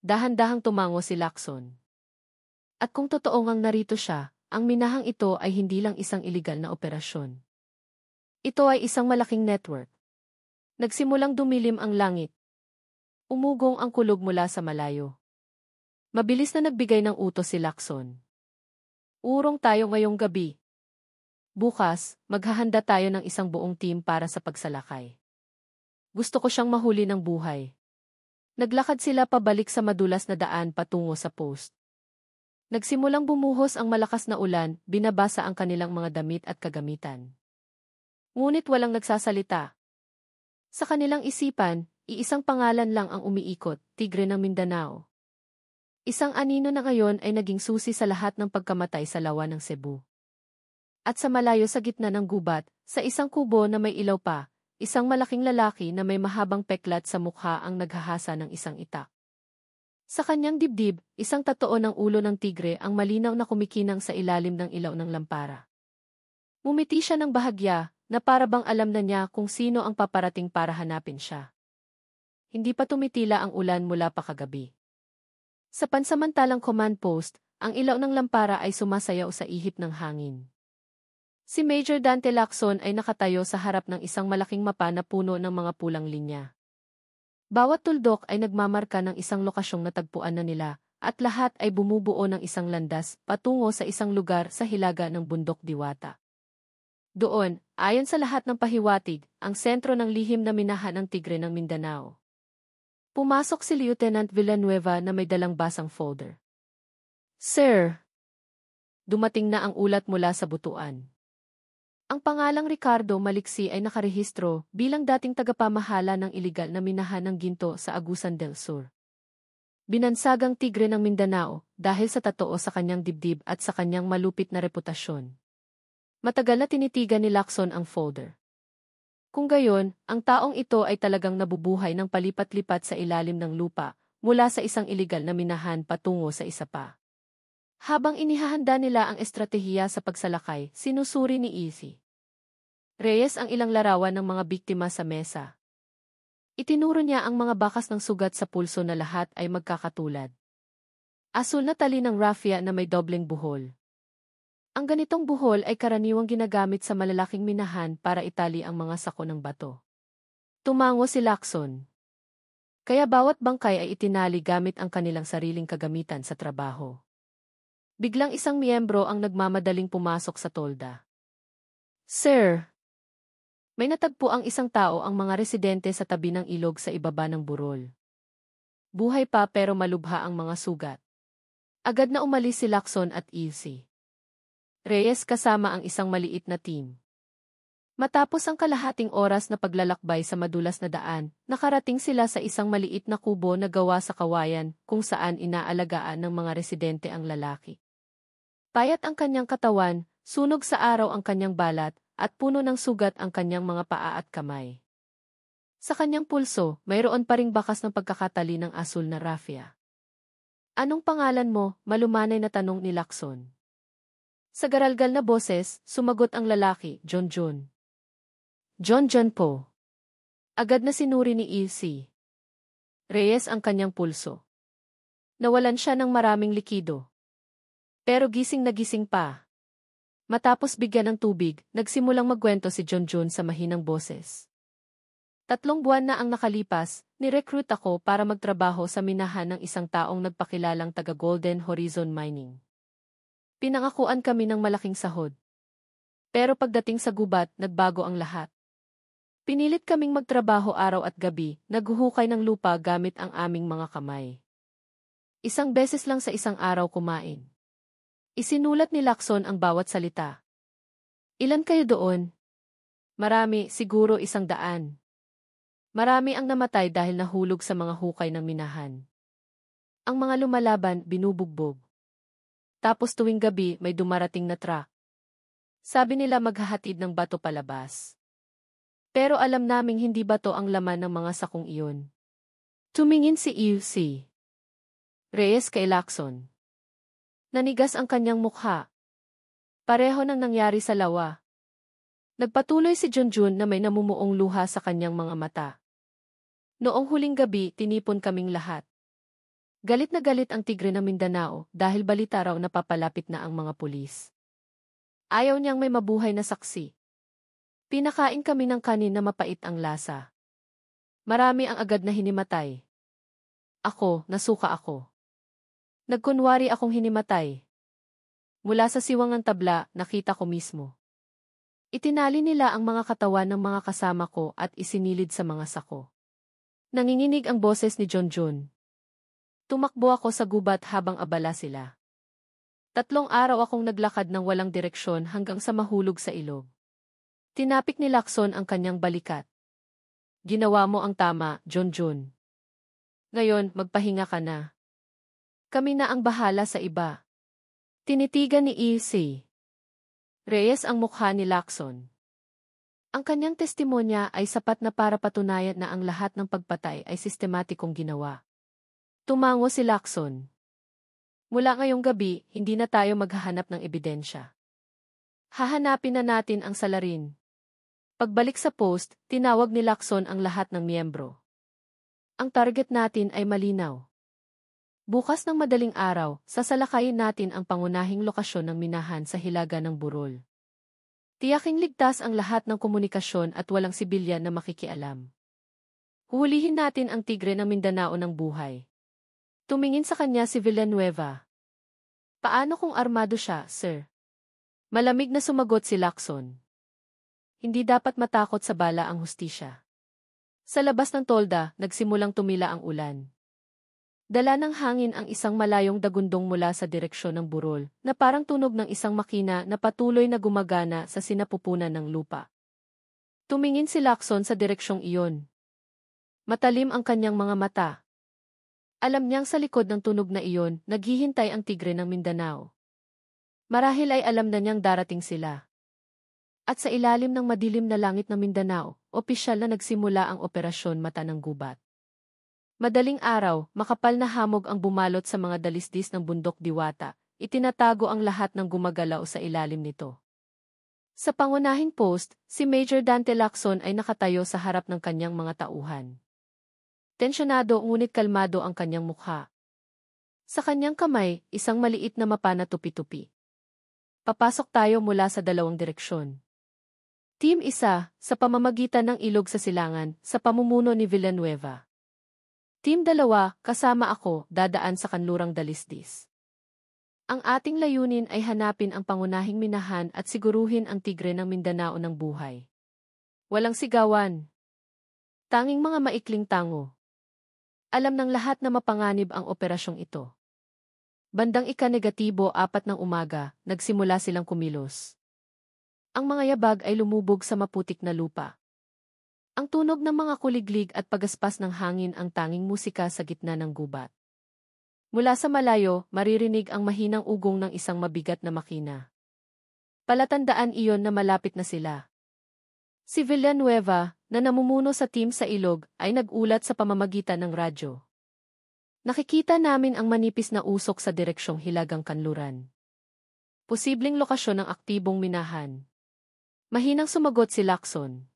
Dahan-dahang tumango si Lacson. At kung totoo ngang narito siya, ang minahang ito ay hindi lang isang iligal na operasyon. Ito ay isang malaking network. Nagsimulang dumilim ang langit. Umugong ang kulog mula sa malayo. Mabilis na nagbigay ng utos si Lacson. Urong tayo ngayong gabi. Bukas, maghahanda tayo ng isang buong team para sa pagsalakay. Gusto ko siyang mahuli ng buhay. Naglakad sila pabalik sa madulas na daan patungo sa post. Nagsimulang bumuhos ang malakas na ulan, binabasa ang kanilang mga damit at kagamitan. Ngunit walang nagsasalita. Sa kanilang isipan, iisang pangalan lang ang umiikot, Tigre ng Mindanao. Isang anino na ngayon ay naging susi sa lahat ng pagkamatay sa lawa ng Cebu. At sa malayo sa gitna ng gubat, sa isang kubo na may ilaw pa, isang malaking lalaki na may mahabang peklat sa mukha ang naghahasa ng isang itak. Sa kanyang dibdib, isang tatoo ng ulo ng tigre ang malinaw na kumikinang sa ilalim ng ilaw ng lampara. Mumiti siya ng bahagya, na para bang alam na niya kung sino ang paparating para hanapin siya. Hindi pa tumitila ang ulan mula pa kagabi. Sa pansamantalang command post, ang ilaw ng lampara ay sumasayaw sa ihip ng hangin. Si Major Dante Lacson ay nakatayo sa harap ng isang malaking mapa na puno ng mga pulang linya. Bawat tuldok ay nagmamarka ng isang lokasyong natagpuan na nila, at lahat ay bumubuo ng isang landas patungo sa isang lugar sa hilaga ng bundok Diwata. Doon, ayon sa lahat ng pahiwatig, ang sentro ng lihim na minahan ng Tigre ng Mindanao. Pumasok si Lieutenant Villanueva na may dalang basang folder. Sir! Dumating na ang ulat mula sa butuan. Ang pangalang Ricardo Maliksi ay nakarehistro bilang dating tagapamahala ng iligal na minahan ng ginto sa Agusan del Sur. Binansagang Tigre ng Mindanao dahil sa tatoo sa kanyang dibdib at sa kanyang malupit na reputasyon. Matagal na tinitigan ni Lacson ang folder. Kung gayon, ang taong ito ay talagang nabubuhay ng palipat-lipat sa ilalim ng lupa, mula sa isang iligal na minahan patungo sa isa pa. Habang inihahanda nila ang estratehiya sa pagsalakay, sinusuri ni Izzy Reyes ang ilang larawan ng mga biktima sa mesa. Itinuro niya ang mga bakas ng sugat sa pulso na lahat ay magkakatulad. Asul na tali ng raffia na may dobleng buhol. Ang ganitong buhol ay karaniwang ginagamit sa malalaking minahan para itali ang mga sako ng bato. Tumango si Lacson. Kaya bawat bangkay ay itinali gamit ang kanilang sariling kagamitan sa trabaho. Biglang isang miyembro ang nagmamadaling pumasok sa tolda. Sir! May natagpo ang isang tao ang mga residente sa tabi ng ilog sa ibaba ng burol. buhay pa pero malubha ang mga sugat. Agad na umalis si Lacson at Ilse Reyes kasama ang isang maliit na team. Matapos ang kalahating oras na paglalakbay sa madulas na daan, nakarating sila sa isang maliit na kubo na gawa sa kawayan kung saan inaalagaan ng mga residente ang lalaki. Payat ang kanyang katawan, sunog sa araw ang kanyang balat, at puno ng sugat ang kanyang mga paa at kamay. Sa kanyang pulso, mayroon pa ring bakas ng pagkakatali ng asul na raffia. Anong pangalan mo? Malumanay na tanong ni Lacson. Sa garalgal na boses, sumagot ang lalaki, John John. John John po. Agad na sinuri ni Ilse Reyes ang kanyang pulso. Nawalan siya ng maraming likido. Pero gising na gising pa. Matapos bigyan ng tubig, nagsimulang magkwento si John John sa mahinang boses. 3 buwan na ang nakalipas, ni-recruit ako para magtrabaho sa minahan ng isang taong nagpakilalang taga Golden Horizon Mining. Pinangakuan kami ng malaking sahod. Pero pagdating sa gubat, nagbago ang lahat. Pinilit kaming magtrabaho araw at gabi, naghuhukay ng lupa gamit ang aming mga kamay. 1 beses lang sa isang araw kumain. Isinulat ni Lacson ang bawat salita. Ilan kayo doon? Marami, siguro 100. Marami ang namatay dahil nahulog sa mga hukay ng minahan. Ang mga lumalaban, binubugbog. Tapos tuwing gabi, may dumarating na truck. Sabi nila maghahatid ng bato palabas. Pero alam naming hindi bato ang laman ng mga sakong iyon. Tumingin si Ilse Reyes kay Lacson. Nanigas ang kanyang mukha. Pareho nang nangyari sa lawa. Nagpatuloy si Junjun na may namumuong luha sa kanyang mga mata. Noong huling gabi, tinipon kaming lahat. Galit na galit ang tigre ng Mindanao dahil balita raw na papalapit na ang mga pulis. Ayaw niyang may mabuhay na saksi. Pinakain kami ng kanin na mapait ang lasa. Marami ang agad na hinimatay. Ako, nasuka ako. Nagkunwari akong hinimatay. Mula sa siwang ng tabla, nakita ko mismo. Itinali nila ang mga katawan ng mga kasama ko at isinilid sa mga sako. Nanginginig ang boses ni John John. Tumakbo ako sa gubat habang abala sila. 3 araw akong naglakad ng walang direksyon hanggang sa mahulog sa ilog. Tinapik ni Lacson ang kanyang balikat. Ginawa mo ang tama, John John. Ngayon, magpahinga ka na. Kami na ang bahala sa iba. Tinitigan ni Ilse Reyes ang mukha ni Lacson. Ang kanyang testimonya ay sapat na para patunayan na ang lahat ng pagpatay ay sistematikong ginawa. Tumango si Lacson. Mula ngayong gabi, hindi na tayo maghahanap ng ebidensya. Hahanapin na natin ang salarin. Pagbalik sa post, tinawag ni Lacson ang lahat ng miyembro. Ang target natin ay malinaw. Bukas ng madaling araw, sasalakayin natin ang pangunahing lokasyon ng minahan sa hilaga ng Burol. Tiyaking ligtas ang lahat ng komunikasyon at walang sibilyan na makikialam. Huhulihin natin ang tigre ng Mindanao ng buhay. Tumingin sa kanya si Villanueva. Paano kung armado siya, sir? Malamig na sumagot si Lacson. Hindi dapat matakot sa bala ang hustisya. Sa labas ng tolda, nagsimulang tumila ang ulan. Dala ng hangin ang isang malayong dagundong mula sa direksyon ng burol, na parang tunog ng isang makina na patuloy na gumagana sa sinapupunan ng lupa. Tumingin si Lacson sa direksyong iyon. Matalim ang kanyang mga mata. Alam niyang sa likod ng tunog na iyon, naghihintay ang tigre ng Mindanao. Marahil ay alam na niyang darating sila. At sa ilalim ng madilim na langit ng Mindanao, opisyal na nagsimula ang operasyon Mata ng Gubat. Madaling araw, makapal na hamog ang bumalot sa mga dalisdis ng bundok Diwata, itinatago ang lahat ng gumagalaw sa ilalim nito. Sa pangunahing post, si Major Dante Lacson ay nakatayo sa harap ng kanyang mga tauhan. Tensyonado ngunit kalmado ang kanyang mukha. Sa kanyang kamay, isang maliit na mapa na tupi-tupi. Papasok tayo mula sa 2 direksyon. Team 1, sa pamamagitan ng ilog sa silangan, sa pamumuno ni Villanueva. Team 2, kasama ako, dadaan sa kanlurang dalisdis. Ang ating layunin ay hanapin ang pangunahing minahan at siguruhin ang tigre ng Mindanao ng buhay. Walang sigawan. Tanging mga maikling tango. Alam ng lahat na mapanganib ang operasyong ito. Bandang ika-4 ng umaga, nagsimula silang kumilos. Ang mga yabag ay lumubog sa maputik na lupa. Ang tunog ng mga kuliglig at pagaspas ng hangin ang tanging musika sa gitna ng gubat. Mula sa malayo, maririnig ang mahinang ugong ng isang mabigat na makina. Palatandaan iyon na malapit na sila. Si Villanueva, na namumuno sa team sa ilog, ay nag-ulat sa pamamagitan ng radyo. Nakikita namin ang manipis na usok sa direksyong Hilagang Kanluran. Posibleng lokasyon ng aktibong minahan. Mahinang sumagot si Lacson.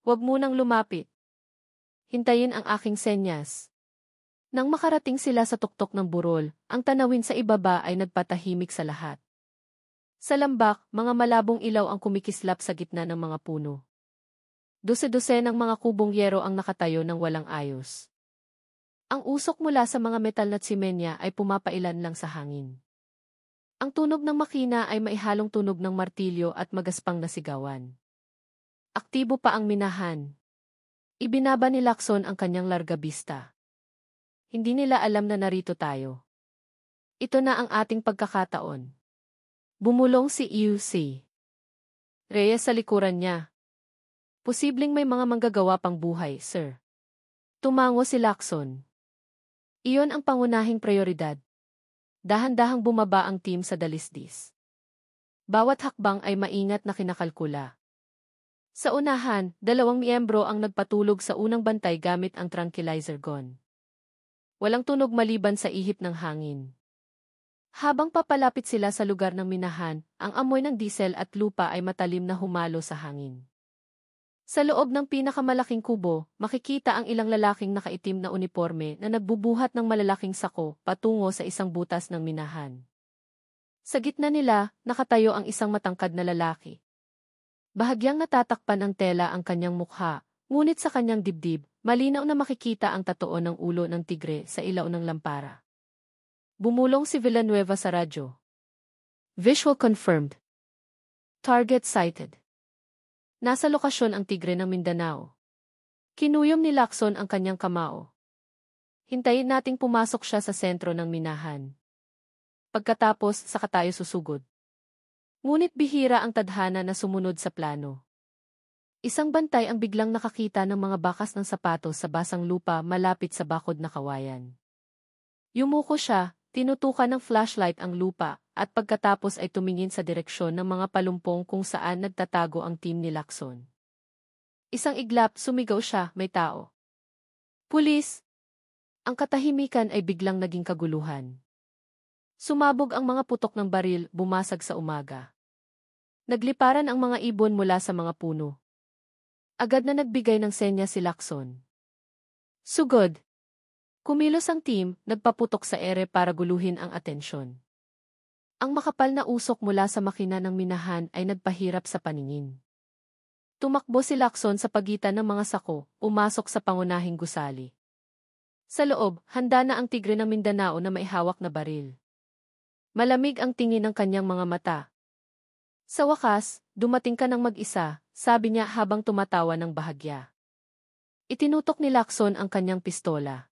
Huwag munang lumapit. Hintayin ang aking senyas. Nang makarating sila sa tuktok ng burol, ang tanawin sa ibaba ay nagpatahimik sa lahat. Sa lambak, mga malabong ilaw ang kumikislap sa gitna ng mga puno. Dose-dose ng mga kubong yero ang nakatayo ng walang ayos. Ang usok mula sa mga metal na tsimenya ay pumapailan lang sa hangin. Ang tunog ng makina ay maihalong tunog ng martilyo at magaspang na sigawan. Aktibo pa ang minahan. Ibinaba ni Lacson ang kanyang largabista. Hindi nila alam na narito tayo. Ito na ang ating pagkakataon. Bumulong si EUC. Reyes sa likuran niya. Posibleng may mga manggagawa pang buhay, sir. Tumango si Lacson. Iyon ang pangunahing prioridad. Dahan-dahang bumaba ang team sa dalisdis. Bawat hakbang ay maingat na kinakalkula. Sa unahan, 2 miyembro ang nagpatulog sa unang bantay gamit ang tranquilizer gun. Walang tunog maliban sa ihip ng hangin. Habang papalapit sila sa lugar ng minahan, ang amoy ng diesel at lupa ay matalim na humalo sa hangin. Sa loob ng pinakamalaking kubo, makikita ang ilang lalaking nakaitim na uniforme na nagbubuhat ng malalaking sako patungo sa isang butas ng minahan. Sa gitna nila, nakatayo ang isang matangkad na lalaki. Bahagyang natatakpan ang tela ang kanyang mukha, ngunit sa kanyang dibdib, malinaw na makikita ang tatoo ng ulo ng tigre sa ilaw ng lampara. Bumulong si Villanueva sa radyo. Visual confirmed. Target sighted. Nasa lokasyon ang tigre ng Mindanao. Kinuyom ni Lacson ang kanyang kamao. Hintayin nating pumasok siya sa sentro ng minahan. Pagkatapos, saka tayo susugod. Ngunit bihira ang tadhana na sumunod sa plano. Isang bantay ang biglang nakakita ng mga bakas ng sapatos sa basang lupa malapit sa bakod na kawayan. Yumuko siya, tinutukan ng flashlight ang lupa, at pagkatapos ay tumingin sa direksyon ng mga palumpong kung saan nagtatago ang team ni Lacson. Isang iglap, sumigaw siya, may tao. Pulis! Ang katahimikan ay biglang naging kaguluhan. Sumabog ang mga putok ng baril, bumasag sa umaga. Nagliparan ang mga ibon mula sa mga puno. Agad na nagbigay ng senya si Lacson. Sugod! Kumilos ang team, nagpaputok sa ere para guluhin ang atensyon. Ang makapal na usok mula sa makina ng minahan ay nagpahirap sa paningin. Tumakbo si Lacson sa pagitan ng mga sako, umasok sa pangunahing gusali. Sa loob, handa na ang tigre ng Mindanao na may hawak na baril. Malamig ang tingin ng kanyang mga mata. Sa wakas, dumating ka ng mag-isa, sabi niya habang tumatawa ng bahagya. Itinutok ni Lacson ang kanyang pistola.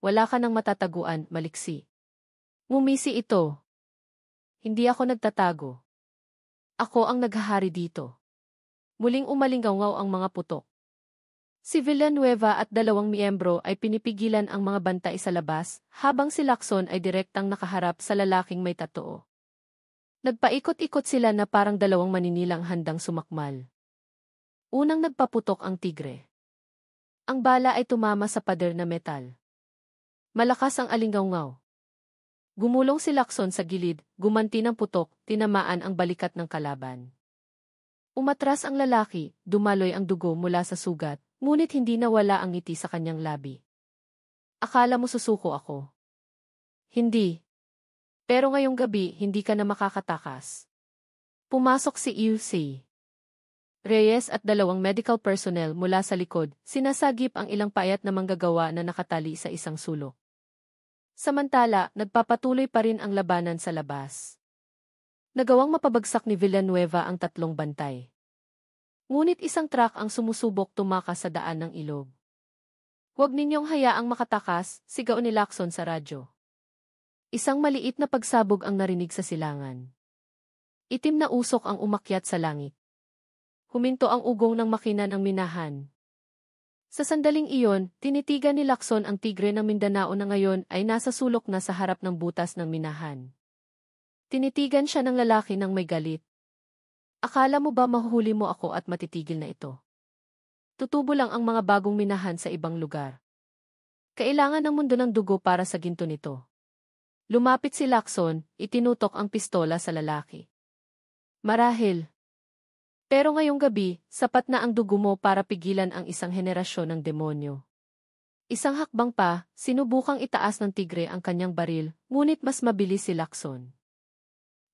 Wala ka nang matataguan, maliksi. Ngumisi ito. Hindi ako nagtatago. Ako ang naghahari dito. Muling umalingaw ang mga putok. Si Villanueva at 2 miyembro ay pinipigilan ang mga bantay sa labas, habang si Lacson ay direktang nakaharap sa lalaking may tatoo. Nagpaikot-ikot sila na parang 2 maninilang handang sumakmal. Unang nagpaputok ang tigre. Ang bala ay tumama sa pader na metal. Malakas ang alingawngaw. Gumulong si Lacson sa gilid, gumanti ng putok, tinamaan ang balikat ng kalaban. Umatras ang lalaki, dumaloy ang dugo mula sa sugat, ngunit hindi nawala ang ngiti sa kanyang labi. Akala mo susuko ako? Hindi. Pero ngayong gabi, hindi ka na makakatakas. Pumasok si EUC. Reyes at 2 medical personnel mula sa likod, sinasagip ang ilang payat na manggagawa na nakatali sa isang sulok. Samantala, nagpapatuloy pa rin ang labanan sa labas. Nagawang mapabagsak ni Villanueva ang 3 bantay. Ngunit isang truck ang sumusubok tumakas sa daan ng ilog. Huwag ninyong hayaang makatakas, sigaw ni Lacson sa radyo. Isang maliit na pagsabog ang narinig sa silangan. Itim na usok ang umakyat sa langit. Huminto ang ugong ng makina ng minahan. Sa sandaling iyon, tinitigan ni Lacson ang tigre ng Mindanao na ngayon ay nasa sulok na sa harap ng butas ng minahan. Tinitigan siya ng lalaki ng may galit. Akala mo ba mahuhuli mo ako at matitigil na ito? Tutubo lang ang mga bagong minahan sa ibang lugar. Kailangan ng mundo ng dugo para sa ginto nito. Lumapit si Lacson, itinutok ang pistola sa lalaki. Marahil. Pero ngayong gabi, sapat na ang dugo mo para pigilan ang isang henerasyon ng demonyo. Isang hakbang pa, sinubukang itaas ng tigre ang kanyang baril, ngunit mas mabilis si Lacson.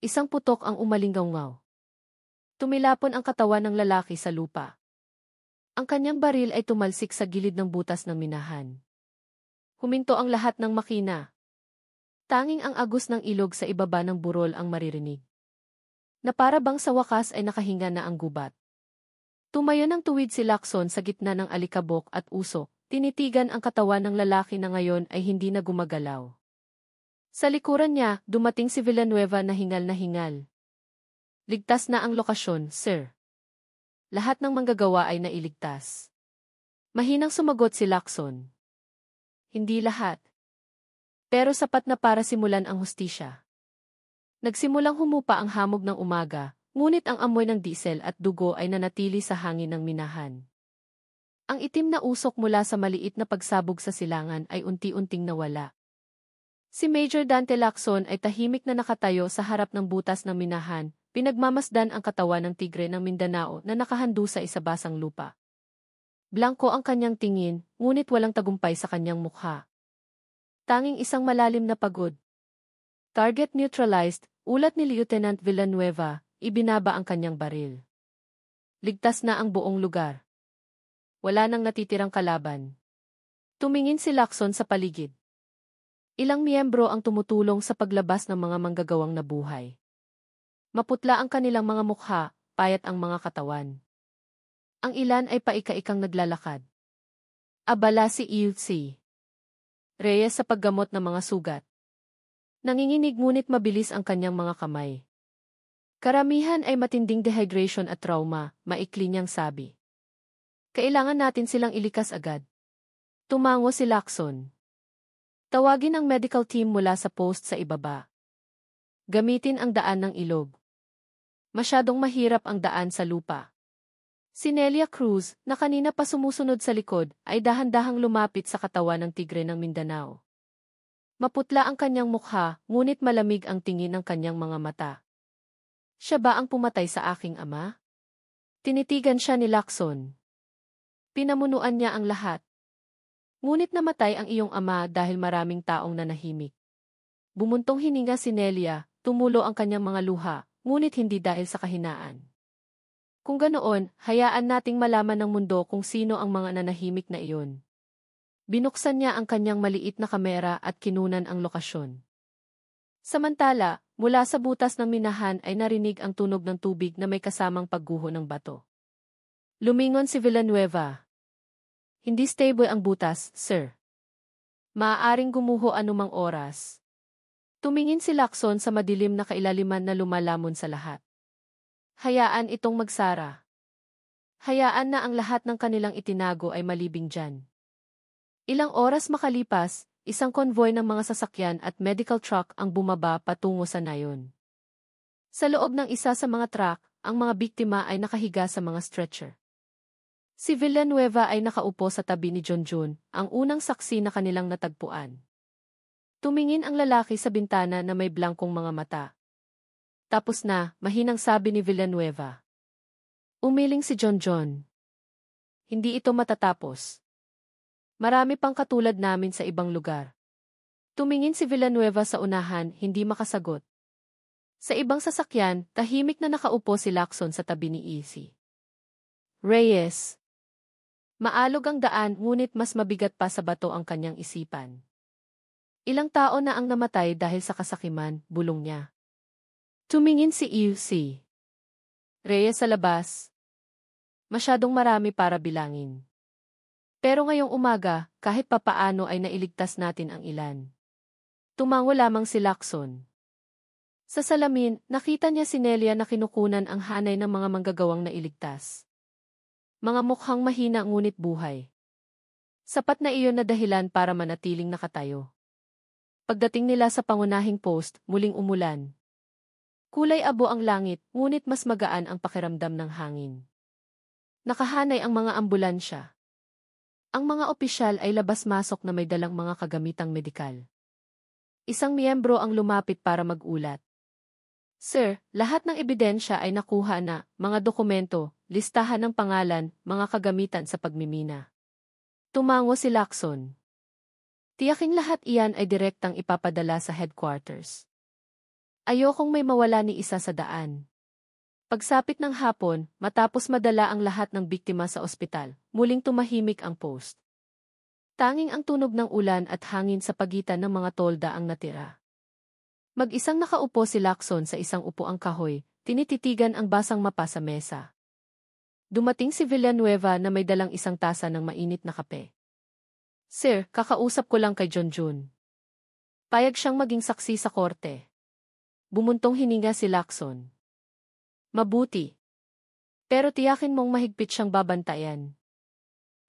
Isang putok ang umalinggaw-ngaw. Tumilapon ang katawan ng lalaki sa lupa. Ang kanyang baril ay tumalsik sa gilid ng butas ng minahan. Huminto ang lahat ng makina. Tanging ang agos ng ilog sa ibaba ng burol ang maririnig. Na para bang sa wakas ay nakahinga na ang gubat. Tumayo ng tuwid si Lacson sa gitna ng alikabok at usok, tinitigan ang katawan ng lalaki na ngayon ay hindi na gumagalaw. Sa likuran niya, dumating si Villanueva na hingal. Ligtas na ang lokasyon, sir. Lahat ng manggagawa ay nailigtas. Mahinang sumagot si Lacson. Hindi lahat. Pero sapat na para simulan ang hustisya. Nagsimulang humupa ang hamog ng umaga, ngunit ang amoy ng diesel at dugo ay nanatili sa hangin ng minahan. Ang itim na usok mula sa maliit na pagsabog sa silangan ay unti-unting nawala. Si Major Dante Lacson ay tahimik na nakatayo sa harap ng butas ng minahan, pinagmamasdan ang katawan ng tigre ng Mindanao na nakahandu sa isabasang lupa. Blanko ang kanyang tingin, ngunit walang tagumpay sa kanyang mukha. Tanging isang malalim na pagod. Target neutralized, ulat ni Lieutenant Villanueva, ibinaba ang kanyang baril. Ligtas na ang buong lugar. Wala nang natitirang kalaban. Tumingin si Lacson sa paligid. Ilang miyembro ang tumutulong sa paglabas ng mga manggagawang nabuhay. Maputla ang kanilang mga mukha, payat ang mga katawan. Ang ilan ay paika-ikang naglalakad. Abala si EUC. Reyes sa paggamot ng mga sugat. Nanginginig ngunit mabilis ang kanyang mga kamay. Karamihan ay matinding dehydration at trauma, maikli niyang sabi. Kailangan natin silang ilikas agad. Tumango si Lacson. Tawagin ang medical team mula sa post sa ibaba. Gamitin ang daan ng ilog. Masyadong mahirap ang daan sa lupa. Si Nelia Cruz, na kanina pa sumusunod sa likod, ay dahan-dahang lumapit sa katawan ng tigre ng Mindanao. Maputla ang kanyang mukha, ngunit malamig ang tingin ng kanyang mga mata. Siya ba ang pumatay sa aking ama? Tinitigan siya ni Lacson. Pinamunuan niya ang lahat. Ngunit namatay ang iyong ama dahil maraming taong nanahimik. Bumuntong hininga si Nelia, tumulo ang kanyang mga luha, ngunit hindi dahil sa kahinaan. Kung ganoon, hayaan nating malaman ng mundo kung sino ang mga nanahimik na iyon. Binuksan niya ang kanyang maliit na kamera at kinunan ang lokasyon. Samantala, mula sa butas ng minahan ay narinig ang tunog ng tubig na may kasamang pagguho ng bato. Lumingon si Villanueva. Hindi stable ang butas, sir. Maaaring gumuho anumang oras. Tumingin si Lacson sa madilim na kailaliman na lumalamon sa lahat. Hayaan itong magsara. Hayaan na ang lahat ng kanilang itinago ay malibing dyan. Ilang oras makalipas, isang konvoy ng mga sasakyan at medical truck ang bumaba patungo sa nayon. Sa loob ng isa sa mga truck, ang mga biktima ay nakahiga sa mga stretcher. Si Villanueva ay nakaupo sa tabi ni Junjun, ang unang saksi na kanilang natagpuan. Tumingin ang lalaki sa bintana na may blankong mga mata. Tapos na, mahinang sabi ni Villanueva. Umiling si Junjun. Hindi ito matatapos. Marami pang katulad namin sa ibang lugar. Tumingin si Villanueva sa unahan, hindi makasagot. Sa ibang sasakyan, tahimik na nakaupo si Lacson sa tabi ni Easy. Reyes. Maalog ang daan, ngunit mas mabigat pa sa bato ang kanyang isipan. Ilang tao na ang namatay dahil sa kasakiman, bulong niya. Tumingin si EUC. Reyes sa labas. Masyadong marami para bilangin. Pero ngayong umaga, kahit papaano ay nailigtas natin ang ilan. Tumango lamang si Lacson. Sa salamin, nakita niya si Nelia na kinukunan ang hanay ng mga manggagawang nailigtas. Mga mukhang mahina ngunit buhay. Sapat na iyon na dahilan para manatiling nakatayo. Pagdating nila sa pangunahing post, muling umulan. Kulay abo ang langit, ngunit mas magaan ang pakiramdam ng hangin. Nakahanay ang mga ambulansya. Ang mga opisyal ay labas-masok na may dalang mga kagamitang medikal. Isang miyembro ang lumapit para mag-ulat. Sir, lahat ng ebidensya ay nakuha na, mga dokumento, listahan ng pangalan, mga kagamitan sa pagmimina. Tumango si Lacson. Tiyaking lahat iyan ay direktang ipapadala sa headquarters. Ayokong may mawala ni isa sa daan. Pagsapit ng hapon, matapos madala ang lahat ng biktima sa ospital, muling tumahimik ang post. Tanging ang tunog ng ulan at hangin sa pagitan ng mga tolda ang natira. Mag-isang nakaupo si Lacson sa isang upuang kahoy, tinititigan ang basang mapa sa mesa. Dumating si Villanueva na may dalang isang tasa ng mainit na kape. Sir, kakausap ko lang kay Junjun. Payag siyang maging saksi sa korte. Bumuntong hininga si Lacson. Mabuti. Pero tiyakin mong mahigpit siyang babantayan.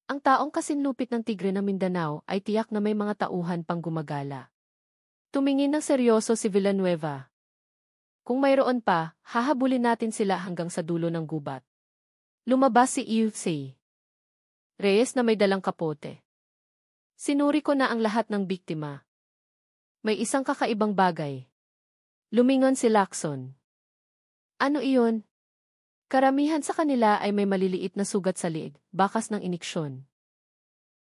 Ang taong kasinlupit ng Tigre ng Mindanao ay tiyak na may mga tauhan pang gumagala. Tumingin ng seryoso si Villanueva. Kung mayroon pa, hahabulin natin sila hanggang sa dulo ng gubat. Lumabas si Ilse Reyes na may dalang kapote. Sinuri ko na ang lahat ng biktima. May isang kakaibang bagay. Lumingon si Lacson. Ano iyon? Karamihan sa kanila ay may maliliit na sugat sa liig, bakas ng iniksyon.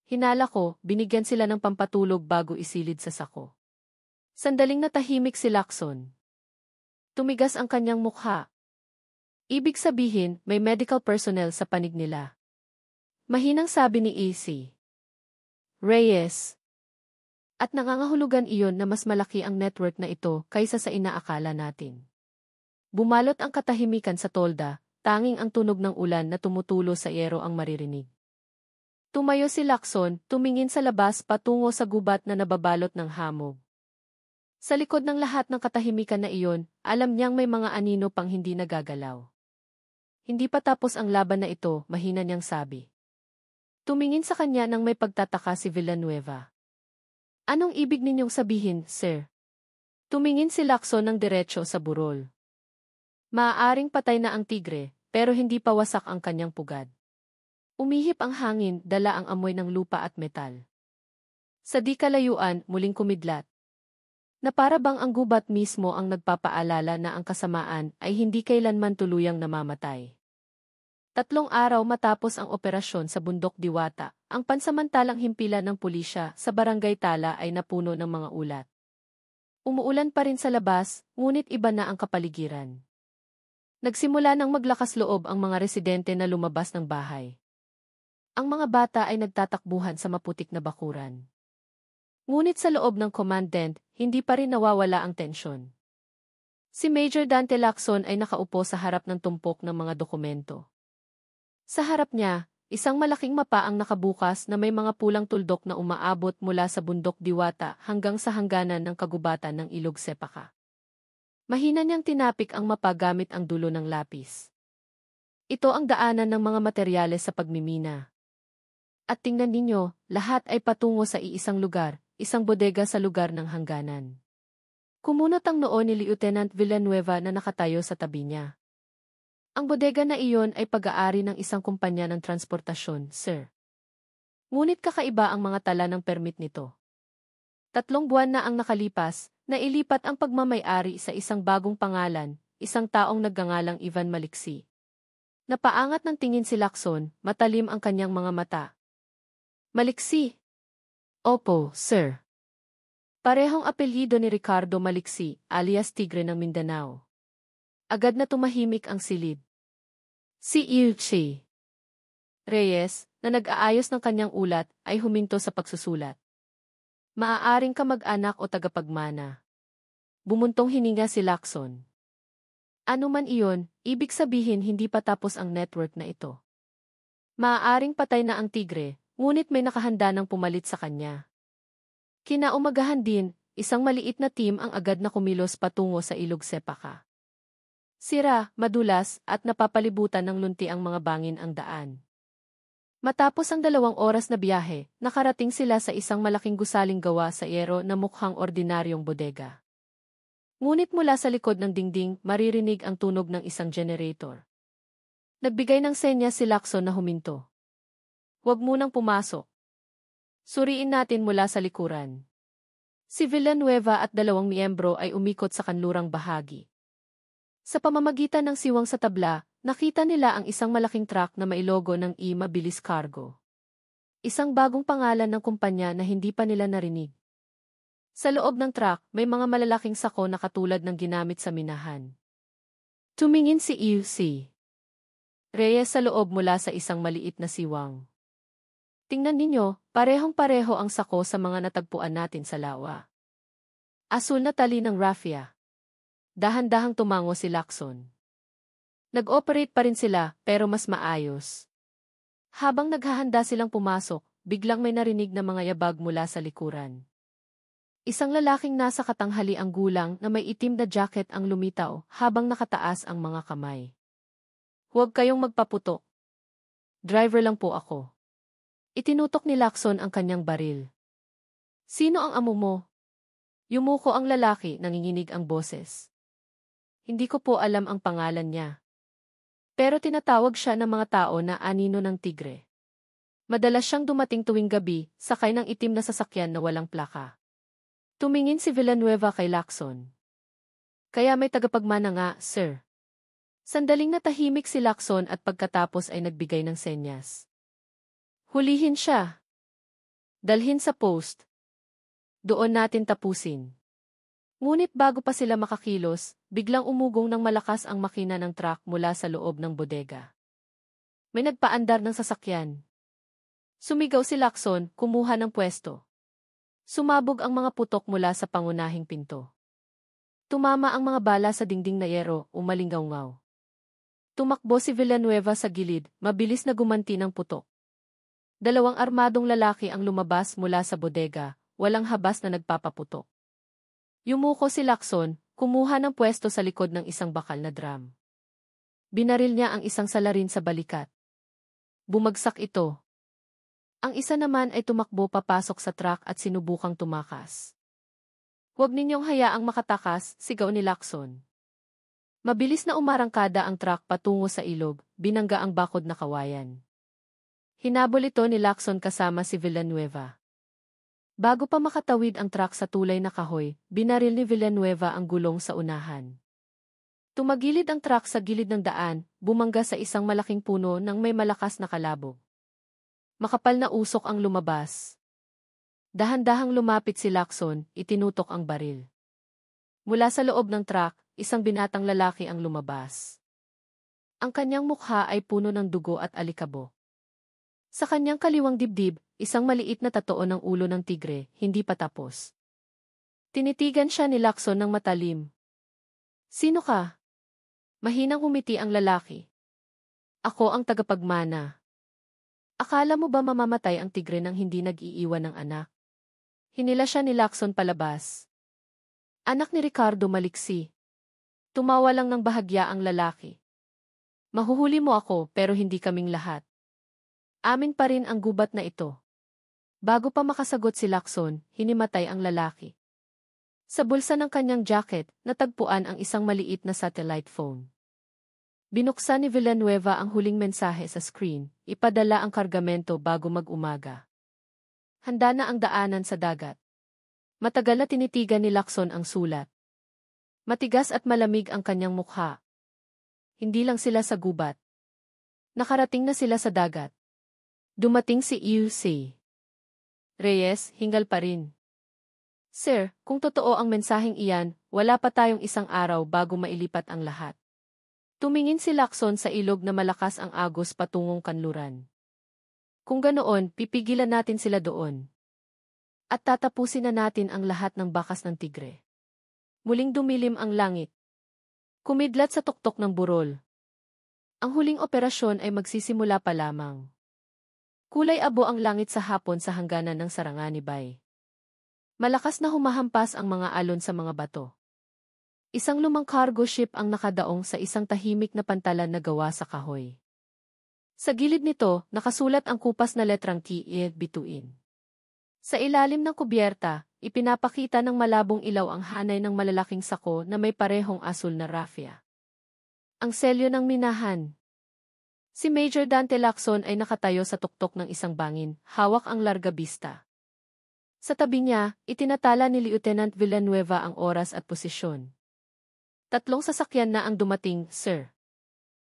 Hinala ko, binigyan sila ng pampatulog bago isilid sa sako. Sandaling natahimik si Lacson. Tumigas ang kanyang mukha. Ibig sabihin, may medical personnel sa panig nila. Mahinang sabi ni AC. Reyes. At nangangahulugan iyon na mas malaki ang network na ito kaysa sa inaakala natin. Bumalot ang katahimikan sa tolda, tanging ang tunog ng ulan na tumutulo sa yero ang maririnig. Tumayo si Lacson, tumingin sa labas patungo sa gubat na nababalot ng hamog. Sa likod ng lahat ng katahimikan na iyon, alam niyang may mga anino pang hindi nagagalaw. Hindi pa tapos ang laban na ito, mahina niyang sabi. Tumingin sa kanya nang may pagtataka si Villanueva. Anong ibig ninyong sabihin, sir? Tumingin si Lacson ng diretso sa burol. Maaaring patay na ang tigre, pero hindi pa wasak ang kanyang pugad. Umihip ang hangin, dala ang amoy ng lupa at metal. Sa di kalayuan, muling kumidlat. Na para bang ang gubat mismo ang nagpapaalala na ang kasamaan ay hindi kailanman tuluyang namamatay. 3 araw matapos ang operasyon sa Bundok Diwata, ang pansamantalang himpilan ng pulisya sa Barangay Tala ay napuno ng mga ulat. Umuulan pa rin sa labas, ngunit iba na ang kapaligiran. Nagsimula nang maglakas loob ang mga residente na lumabas ng bahay. Ang mga bata ay nagtatakbuhan sa maputik na bakuran. Ngunit sa loob ng commandant, hindi pa rin nawawala ang tensyon. Si Major Dante Lacson ay nakaupo sa harap ng tumpok ng mga dokumento. Sa harap niya, isang malaking mapa ang nakabukas na may mga pulang tuldok na umaabot mula sa Bundok Diwata hanggang sa hangganan ng kagubatan ng Ilog Sepaka. Mahina niyang tinapik ang mapa gamit ang dulo ng lapis. Ito ang daanan ng mga materyales sa pagmimina. At tingnan ninyo, lahat ay patungo sa iisang lugar, isang bodega sa lugar ng hangganan. Kumunot ang noo ni Lieutenant Villanueva na nakatayo sa tabi niya. Ang bodega na iyon ay pag-aari ng isang kumpanya ng transportasyon, sir. Ngunit kakaiba ang mga tala ng permit nito. 3 buwan na ang nakalipas, nailipat ang pagmamay-ari sa isang bagong pangalan, isang taong nagngangalang Ivan Maliksi. Napaangat ng tingin si Lacson, matalim ang kanyang mga mata. Maliksi? Opo, sir. Parehong apelyido ni Ricardo Maliksi, alias Tigre ng Mindanao. Agad na tumahimik ang silid. Si Ilse Reyes, na nag-aayos ng kanyang ulat, ay huminto sa pagsusulat. Maaaring kamag-anak o tagapagmana. Bumuntong hininga si Lacson. Ano man iyon, ibig sabihin hindi pa tapos ang network na ito. Maaaring patay na ang tigre, Ngunit may nakahanda ng pumalit sa kanya. Kinaumagahan din, isang maliit na team ang agad na kumilos patungo sa ilog Sepaka. Sira, madulas, at napapalibutan ng lunti ang mga bangin ang daan. Matapos ang 2 oras na biyahe, nakarating sila sa isang malaking gusaling gawa sa yero na mukhang ordinaryong bodega. Ngunit mula sa likod ng dingding, maririnig ang tunog ng isang generator. Nagbigay ng senyas si Lacson na huminto. Huwag munang pumasok. Suriin natin mula sa likuran. Si Villanueva at 2 miyembro ay umikot sa kanlurang bahagi. Sa pamamagitan ng siwang sa tabla, nakita nila ang isang malaking truck na may logo ng Mabilis Cargo. Isang bagong pangalan ng kumpanya na hindi pa nila narinig. Sa loob ng truck, may mga malalaking sako na katulad ng ginamit sa minahan. Tumingin si EUC Reyes sa loob mula sa isang maliit na siwang. Tingnan ninyo, parehong-pareho ang sako sa mga natagpuan natin sa lawa. Asul na tali ng raffia. Dahan-dahang tumango si Lacson. Nag-operate pa rin sila, pero mas maayos. Habang naghahanda silang pumasok, biglang may narinig na mga yabag mula sa likuran. Isang lalaking nasa katanghali ang gulang na may itim na jacket ang lumitaw habang nakataas ang mga kamay. Huwag kayong magpaputok. Driver lang po ako. Itinutok ni Lacson ang kanyang baril. Sino ang amo mo? Yumuko ang lalaki, nanginginig ang boses. Hindi ko po alam ang pangalan niya. Pero tinatawag siya ng mga tao na anino ng tigre. Madalas siyang dumating tuwing gabi, sakay ng itim na sasakyan na walang plaka. Tumingin si Villanueva kay Lacson. Kaya may tagapagmana nga, sir. Sandaling natahimik si Lacson at pagkatapos ay nagbigay ng senyas. Hulihin siya. Dalhin sa post. Doon natin tapusin. Ngunit bago pa sila makakilos, biglang umugong ng malakas ang makina ng truck mula sa loob ng bodega. May nagpaandar ng sasakyan. Sumigaw si Lacson, kumuha ng pwesto. Sumabog ang mga putok mula sa pangunahing pinto. Tumama ang mga bala sa dingding na yero, umalinggaw-ngaw. Tumakbo si Villanueva sa gilid, mabilis na gumanti ng putok. 2 armadong lalaki ang lumabas mula sa bodega, walang habas na nagpapaputok. Yumuko si Lacson, kumuha ng pwesto sa likod ng isang bakal na drum. Binaril niya ang isang salarin sa balikat. Bumagsak ito. Ang isa naman ay tumakbo papasok sa truck at sinubukang tumakas. Huwag ninyong hayaang makatakas, sigaw ni Lacson. Mabilis na umarangkada ang truck patungo sa ilog, binangga ang bakod na kawayan. Hinabol ito ni Lacson kasama si Villanueva. Bago pa makatawid ang truck sa tulay na kahoy, binaril ni Villanueva ang gulong sa unahan. Tumagilid ang truck sa gilid ng daan, bumangga sa isang malaking puno nang may malakas na kalabog. Makapal na usok ang lumabas. Dahan-dahang lumapit si Lacson, itinutok ang baril. Mula sa loob ng truck, isang binatang lalaki ang lumabas. Ang kanyang mukha ay puno ng dugo at alikabok. Sa kanyang kaliwang dibdib, isang maliit na tatoo ng ulo ng tigre, hindi pa tapos. Tinitigan siya ni Lacson ng matalim. Sino ka? Mahinang humiti ang lalaki. Ako ang tagapagmana. Akala mo ba mamamatay ang tigre nang hindi nag-iiwan ng anak? Hinila siya ni Lacson palabas. Anak ni Ricardo maliksi. Tumawa lang ng bahagya ang lalaki. Mahuhuli mo ako pero hindi kaming lahat. Amin pa rin ang gubat na ito. Bago pa makasagot si Lacson, hinimatay ang lalaki. Sa bulsa ng kanyang jacket, natagpuan ang isang maliit na satellite phone. Binuksan ni Villanueva ang huling mensahe sa screen, ipadala ang kargamento bago mag-umaga. Handa na ang daanan sa dagat. Matagal na tinitigan ni Lacson ang sulat. Matigas at malamig ang kanyang mukha. Hindi lang sila sa gubat. Nakarating na sila sa dagat. Dumating si EUC Reyes, hingal pa rin. Sir, kung totoo ang mensaheng iyan, wala pa tayong isang araw bago mailipat ang lahat. Tumingin si Lacson sa ilog na malakas ang agos patungong kanluran. Kung ganoon, pipigilan natin sila doon. At tatapusin na natin ang lahat ng bakas ng tigre. Muling dumilim ang langit. Kumidlat sa tuktok ng burol. Ang huling operasyon ay magsisimula pa lamang. Kulay abo ang langit sa hapon sa hangganan ng Sarangani Bay. Malakas na humahampas ang mga alon sa mga bato. Isang lumang cargo ship ang nakadaong sa isang tahimik na pantalan na gawa sa kahoy. Sa gilid nito, nakasulat ang kupas na letrang T bituin. Sa ilalim ng kubyerta, ipinapakita ng malabong ilaw ang hanay ng malalaking sako na may parehong asul na raffia. Ang selyo ng minahan. Si Major Dante Lacson ay nakatayo sa tuktok ng isang bangin, hawak ang larga bista. Sa tabi niya, itinatala ni Lieutenant Villanueva ang oras at posisyon. 3 sasakyan na ang dumating, sir.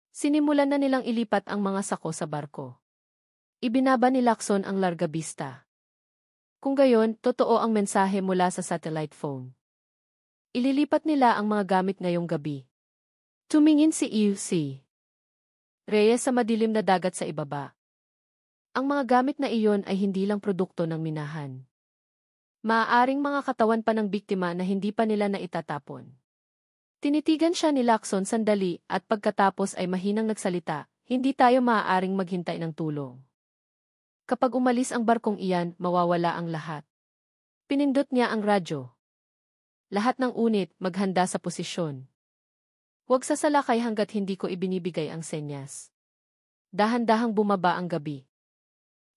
Sinimulan na nilang ilipat ang mga sako sa barko. Ibinaba ni Lacson ang larga bista. Kung gayon, totoo ang mensahe mula sa satellite phone. Ililipat nila ang mga gamit ngayong gabi. Tumingin si EUC Reyes sa madilim na dagat sa ibaba. Ang mga gamit na iyon ay hindi lang produkto ng minahan. Maaaring mga katawan pa ng biktima na hindi pa nila naitatapon. Tinitigan siya ni Lacson sandali at pagkatapos ay mahinang nagsalita, hindi tayo maaaring maghintay ng tulong. Kapag umalis ang barkong iyan, mawawala ang lahat. Pinindot niya ang radyo. Lahat ng unit, maghanda sa posisyon. Huwag sasalakay hanggat hindi ko ibinibigay ang senyas. Dahan-dahang bumaba ang gabi.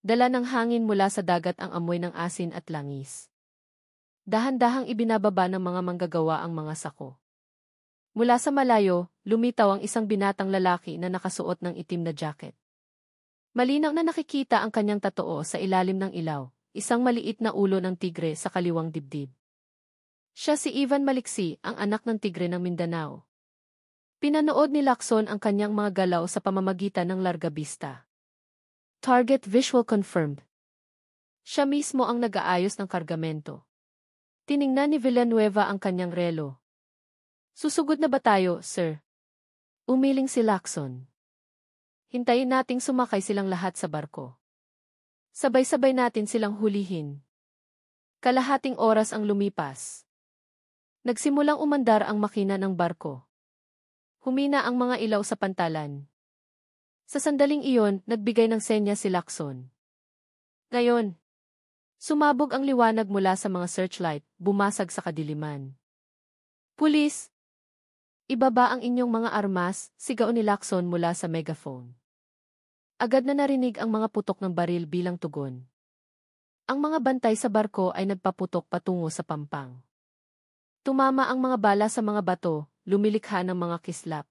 Dala ng hangin mula sa dagat ang amoy ng asin at langis. Dahan-dahang ibinababa ng mga manggagawa ang mga sako. Mula sa malayo, lumitaw ang isang binatang lalaki na nakasuot ng itim na jacket. Malinaw na nakikita ang kanyang tatoo sa ilalim ng ilaw, isang maliit na ulo ng tigre sa kaliwang dibdib. Siya si Ivan Maliksi, ang anak ng tigre ng Mindanao. Pinanood ni Lacson ang kanyang mga galaw sa pamamagitan ng larga bista. Target visual confirmed. Siya mismo ang nag-aayos ng kargamento. Tiningnan ni Villanueva ang kanyang relo. Susugod na ba tayo, sir? Umiling si Lacson. Hintayin nating sumakay silang lahat sa barko. Sabay-sabay natin silang hulihin. Kalahating oras ang lumipas. Nagsimulang umandar ang makina ng barko. Humina ang mga ilaw sa pantalan. Sa sandaling iyon, nagbigay ng senya si Lacson. Ngayon, sumabog ang liwanag mula sa mga searchlight, bumasag sa kadiliman. Pulis! Ibaba ang inyong mga armas, sigaw ni Lacson mula sa megaphone. Agad na narinig ang mga putok ng baril bilang tugon. Ang mga bantay sa barko ay nagpaputok patungo sa pampang. Tumama ang mga bala sa mga bato, lumilikha ng mga kislap.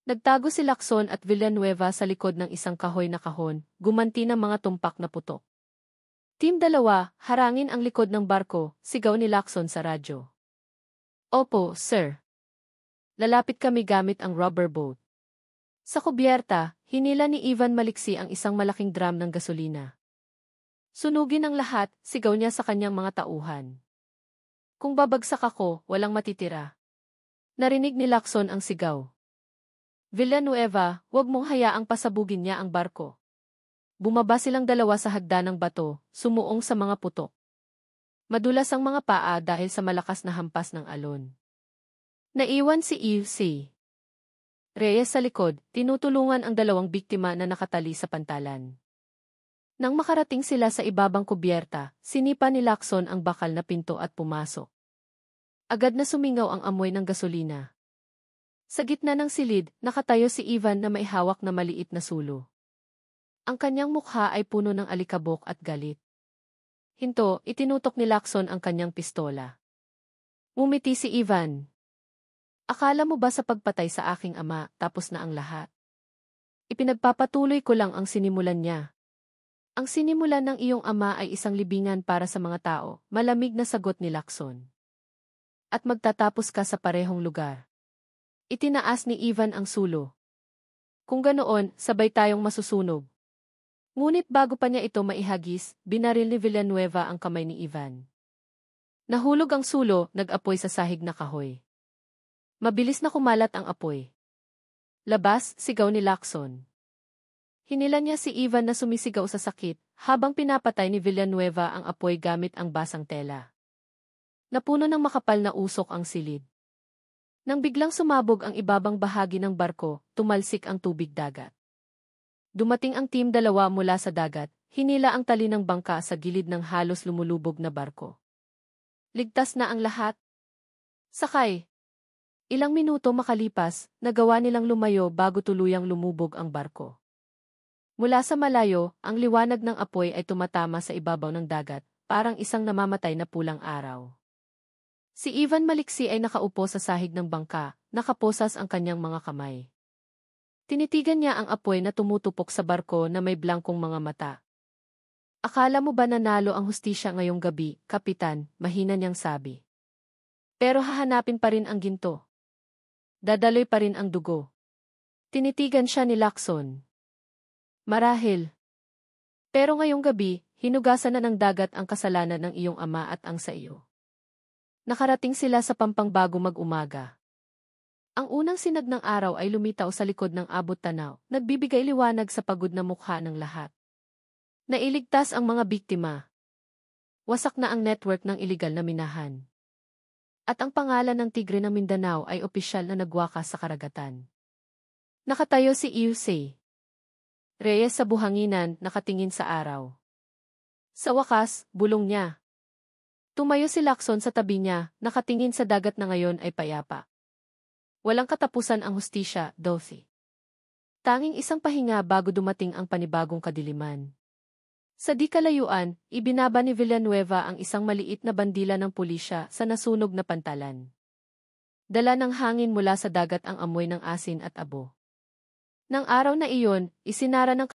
Nagtago si Lacson at Villanueva sa likod ng isang kahoy na kahon, gumanti ng mga tumpak na putok. Team 2, harangin ang likod ng barko, sigaw ni Lacson sa radyo. Opo, sir. Lalapit kami gamit ang rubber boat. Sa kubyerta, hinila ni Ivan Maliksi ang isang malaking drum ng gasolina. Sunugin ang lahat, sigaw niya sa kanyang mga tauhan. Kung babagsak ako, walang matitira. Narinig ni Lacson ang sigaw. Villanueva, huwag mong hayaang pasabugin niya ang barko. Bumaba silang dalawa sa hagdan ng bato, sumuong sa mga putok. Madulas ang mga paa dahil sa malakas na hampas ng alon. Naiwan si EUC Reyes sa likod, tinutulungan ang dalawang biktima na nakatali sa pantalan. Nang makarating sila sa ibabang kubyerta, sinipa ni Lacson ang bakal na pinto at pumasok. Agad na sumingaw ang amoy ng gasolina. Sa gitna ng silid, nakatayo si Ivan na may hawak na maliit na sulo. Ang kanyang mukha ay puno ng alikabok at galit. Hinto, itinutok ni Lacson ang kanyang pistola. Ngumiti si Ivan. Akala mo ba sa pagpatay sa aking ama, tapos na ang lahat? Ipinagpapatuloy ko lang ang sinimulan niya. Ang sinimulan ng iyong ama ay isang libingan para sa mga tao, malamig na sagot ni Lacson. At magtatapos ka sa parehong lugar. Itinaas ni Ivan ang sulo. Kung ganoon, sabay tayong masusunog. Ngunit bago pa niya ito maihagis, binaril ni Villanueva ang kamay ni Ivan. Nahulog ang sulo, nag-apoy sa sahig na kahoy. Mabilis na kumalat ang apoy. Labas, sigaw ni Lacson. Hinilan niya si Ivan na sumisigaw sa sakit, habang pinapatay ni Villanueva ang apoy gamit ang basang tela. Napuno ng makapal na usok ang silid. Nang biglang sumabog ang ibabang bahagi ng barko, tumalsik ang tubig dagat. Dumating ang team 2 mula sa dagat, hinila ang tali ng bangka sa gilid ng halos lumulubog na barko. Ligtas na ang lahat. Sakay. Ilang minuto makalipas, nagawa nilang lumayo bago tuluyang lumubog ang barko. Mula sa malayo, ang liwanag ng apoy ay tumatama sa ibabaw ng dagat, parang isang namamatay na pulang araw. Si Ivan maliksi ay nakaupo sa sahig ng bangka, nakaposas ang kanyang mga kamay. Tinitigan niya ang apoy na tumutupok sa barko na may blankong mga mata. Akala mo ba nanalo ang hustisya ngayong gabi, Kapitan? Mahina niyang sabi. Pero hahanapin pa rin ang ginto. Dadaloy pa rin ang dugo. Tinitigan siya ni Lacson. Marahil. Pero ngayong gabi, hinugasan na ng dagat ang kasalanan ng iyong ama at ang sa iyo. Nakarating sila sa pampang bago mag-umaga. Ang unang sinag ng araw ay lumitaw sa likod ng abot-tanaw, nagbibigay liwanag sa pagod na mukha ng lahat. Nailigtas ang mga biktima. Wasak na ang network ng iligal na minahan. At ang pangalan ng Tigre ng Mindanao ay opisyal na nagwakas sa karagatan. Nakatayo si Iusay Reyes sa buhanginan, nakatingin sa araw. Sa wakas, bulong niya. Tumayo si Lacson sa tabi niya, nakatingin sa dagat na ngayon ay payapa. Walang katapusan ang hustisya, Dorothy. Tanging isang pahinga bago dumating ang panibagong kadiliman. Sa di kalayuan, ibinaba ni Villanueva ang isang maliit na bandila ng pulisya sa nasunog na pantalan. Dala ng hangin mula sa dagat ang amoy ng asin at abo. Nang araw na iyon, isinara ng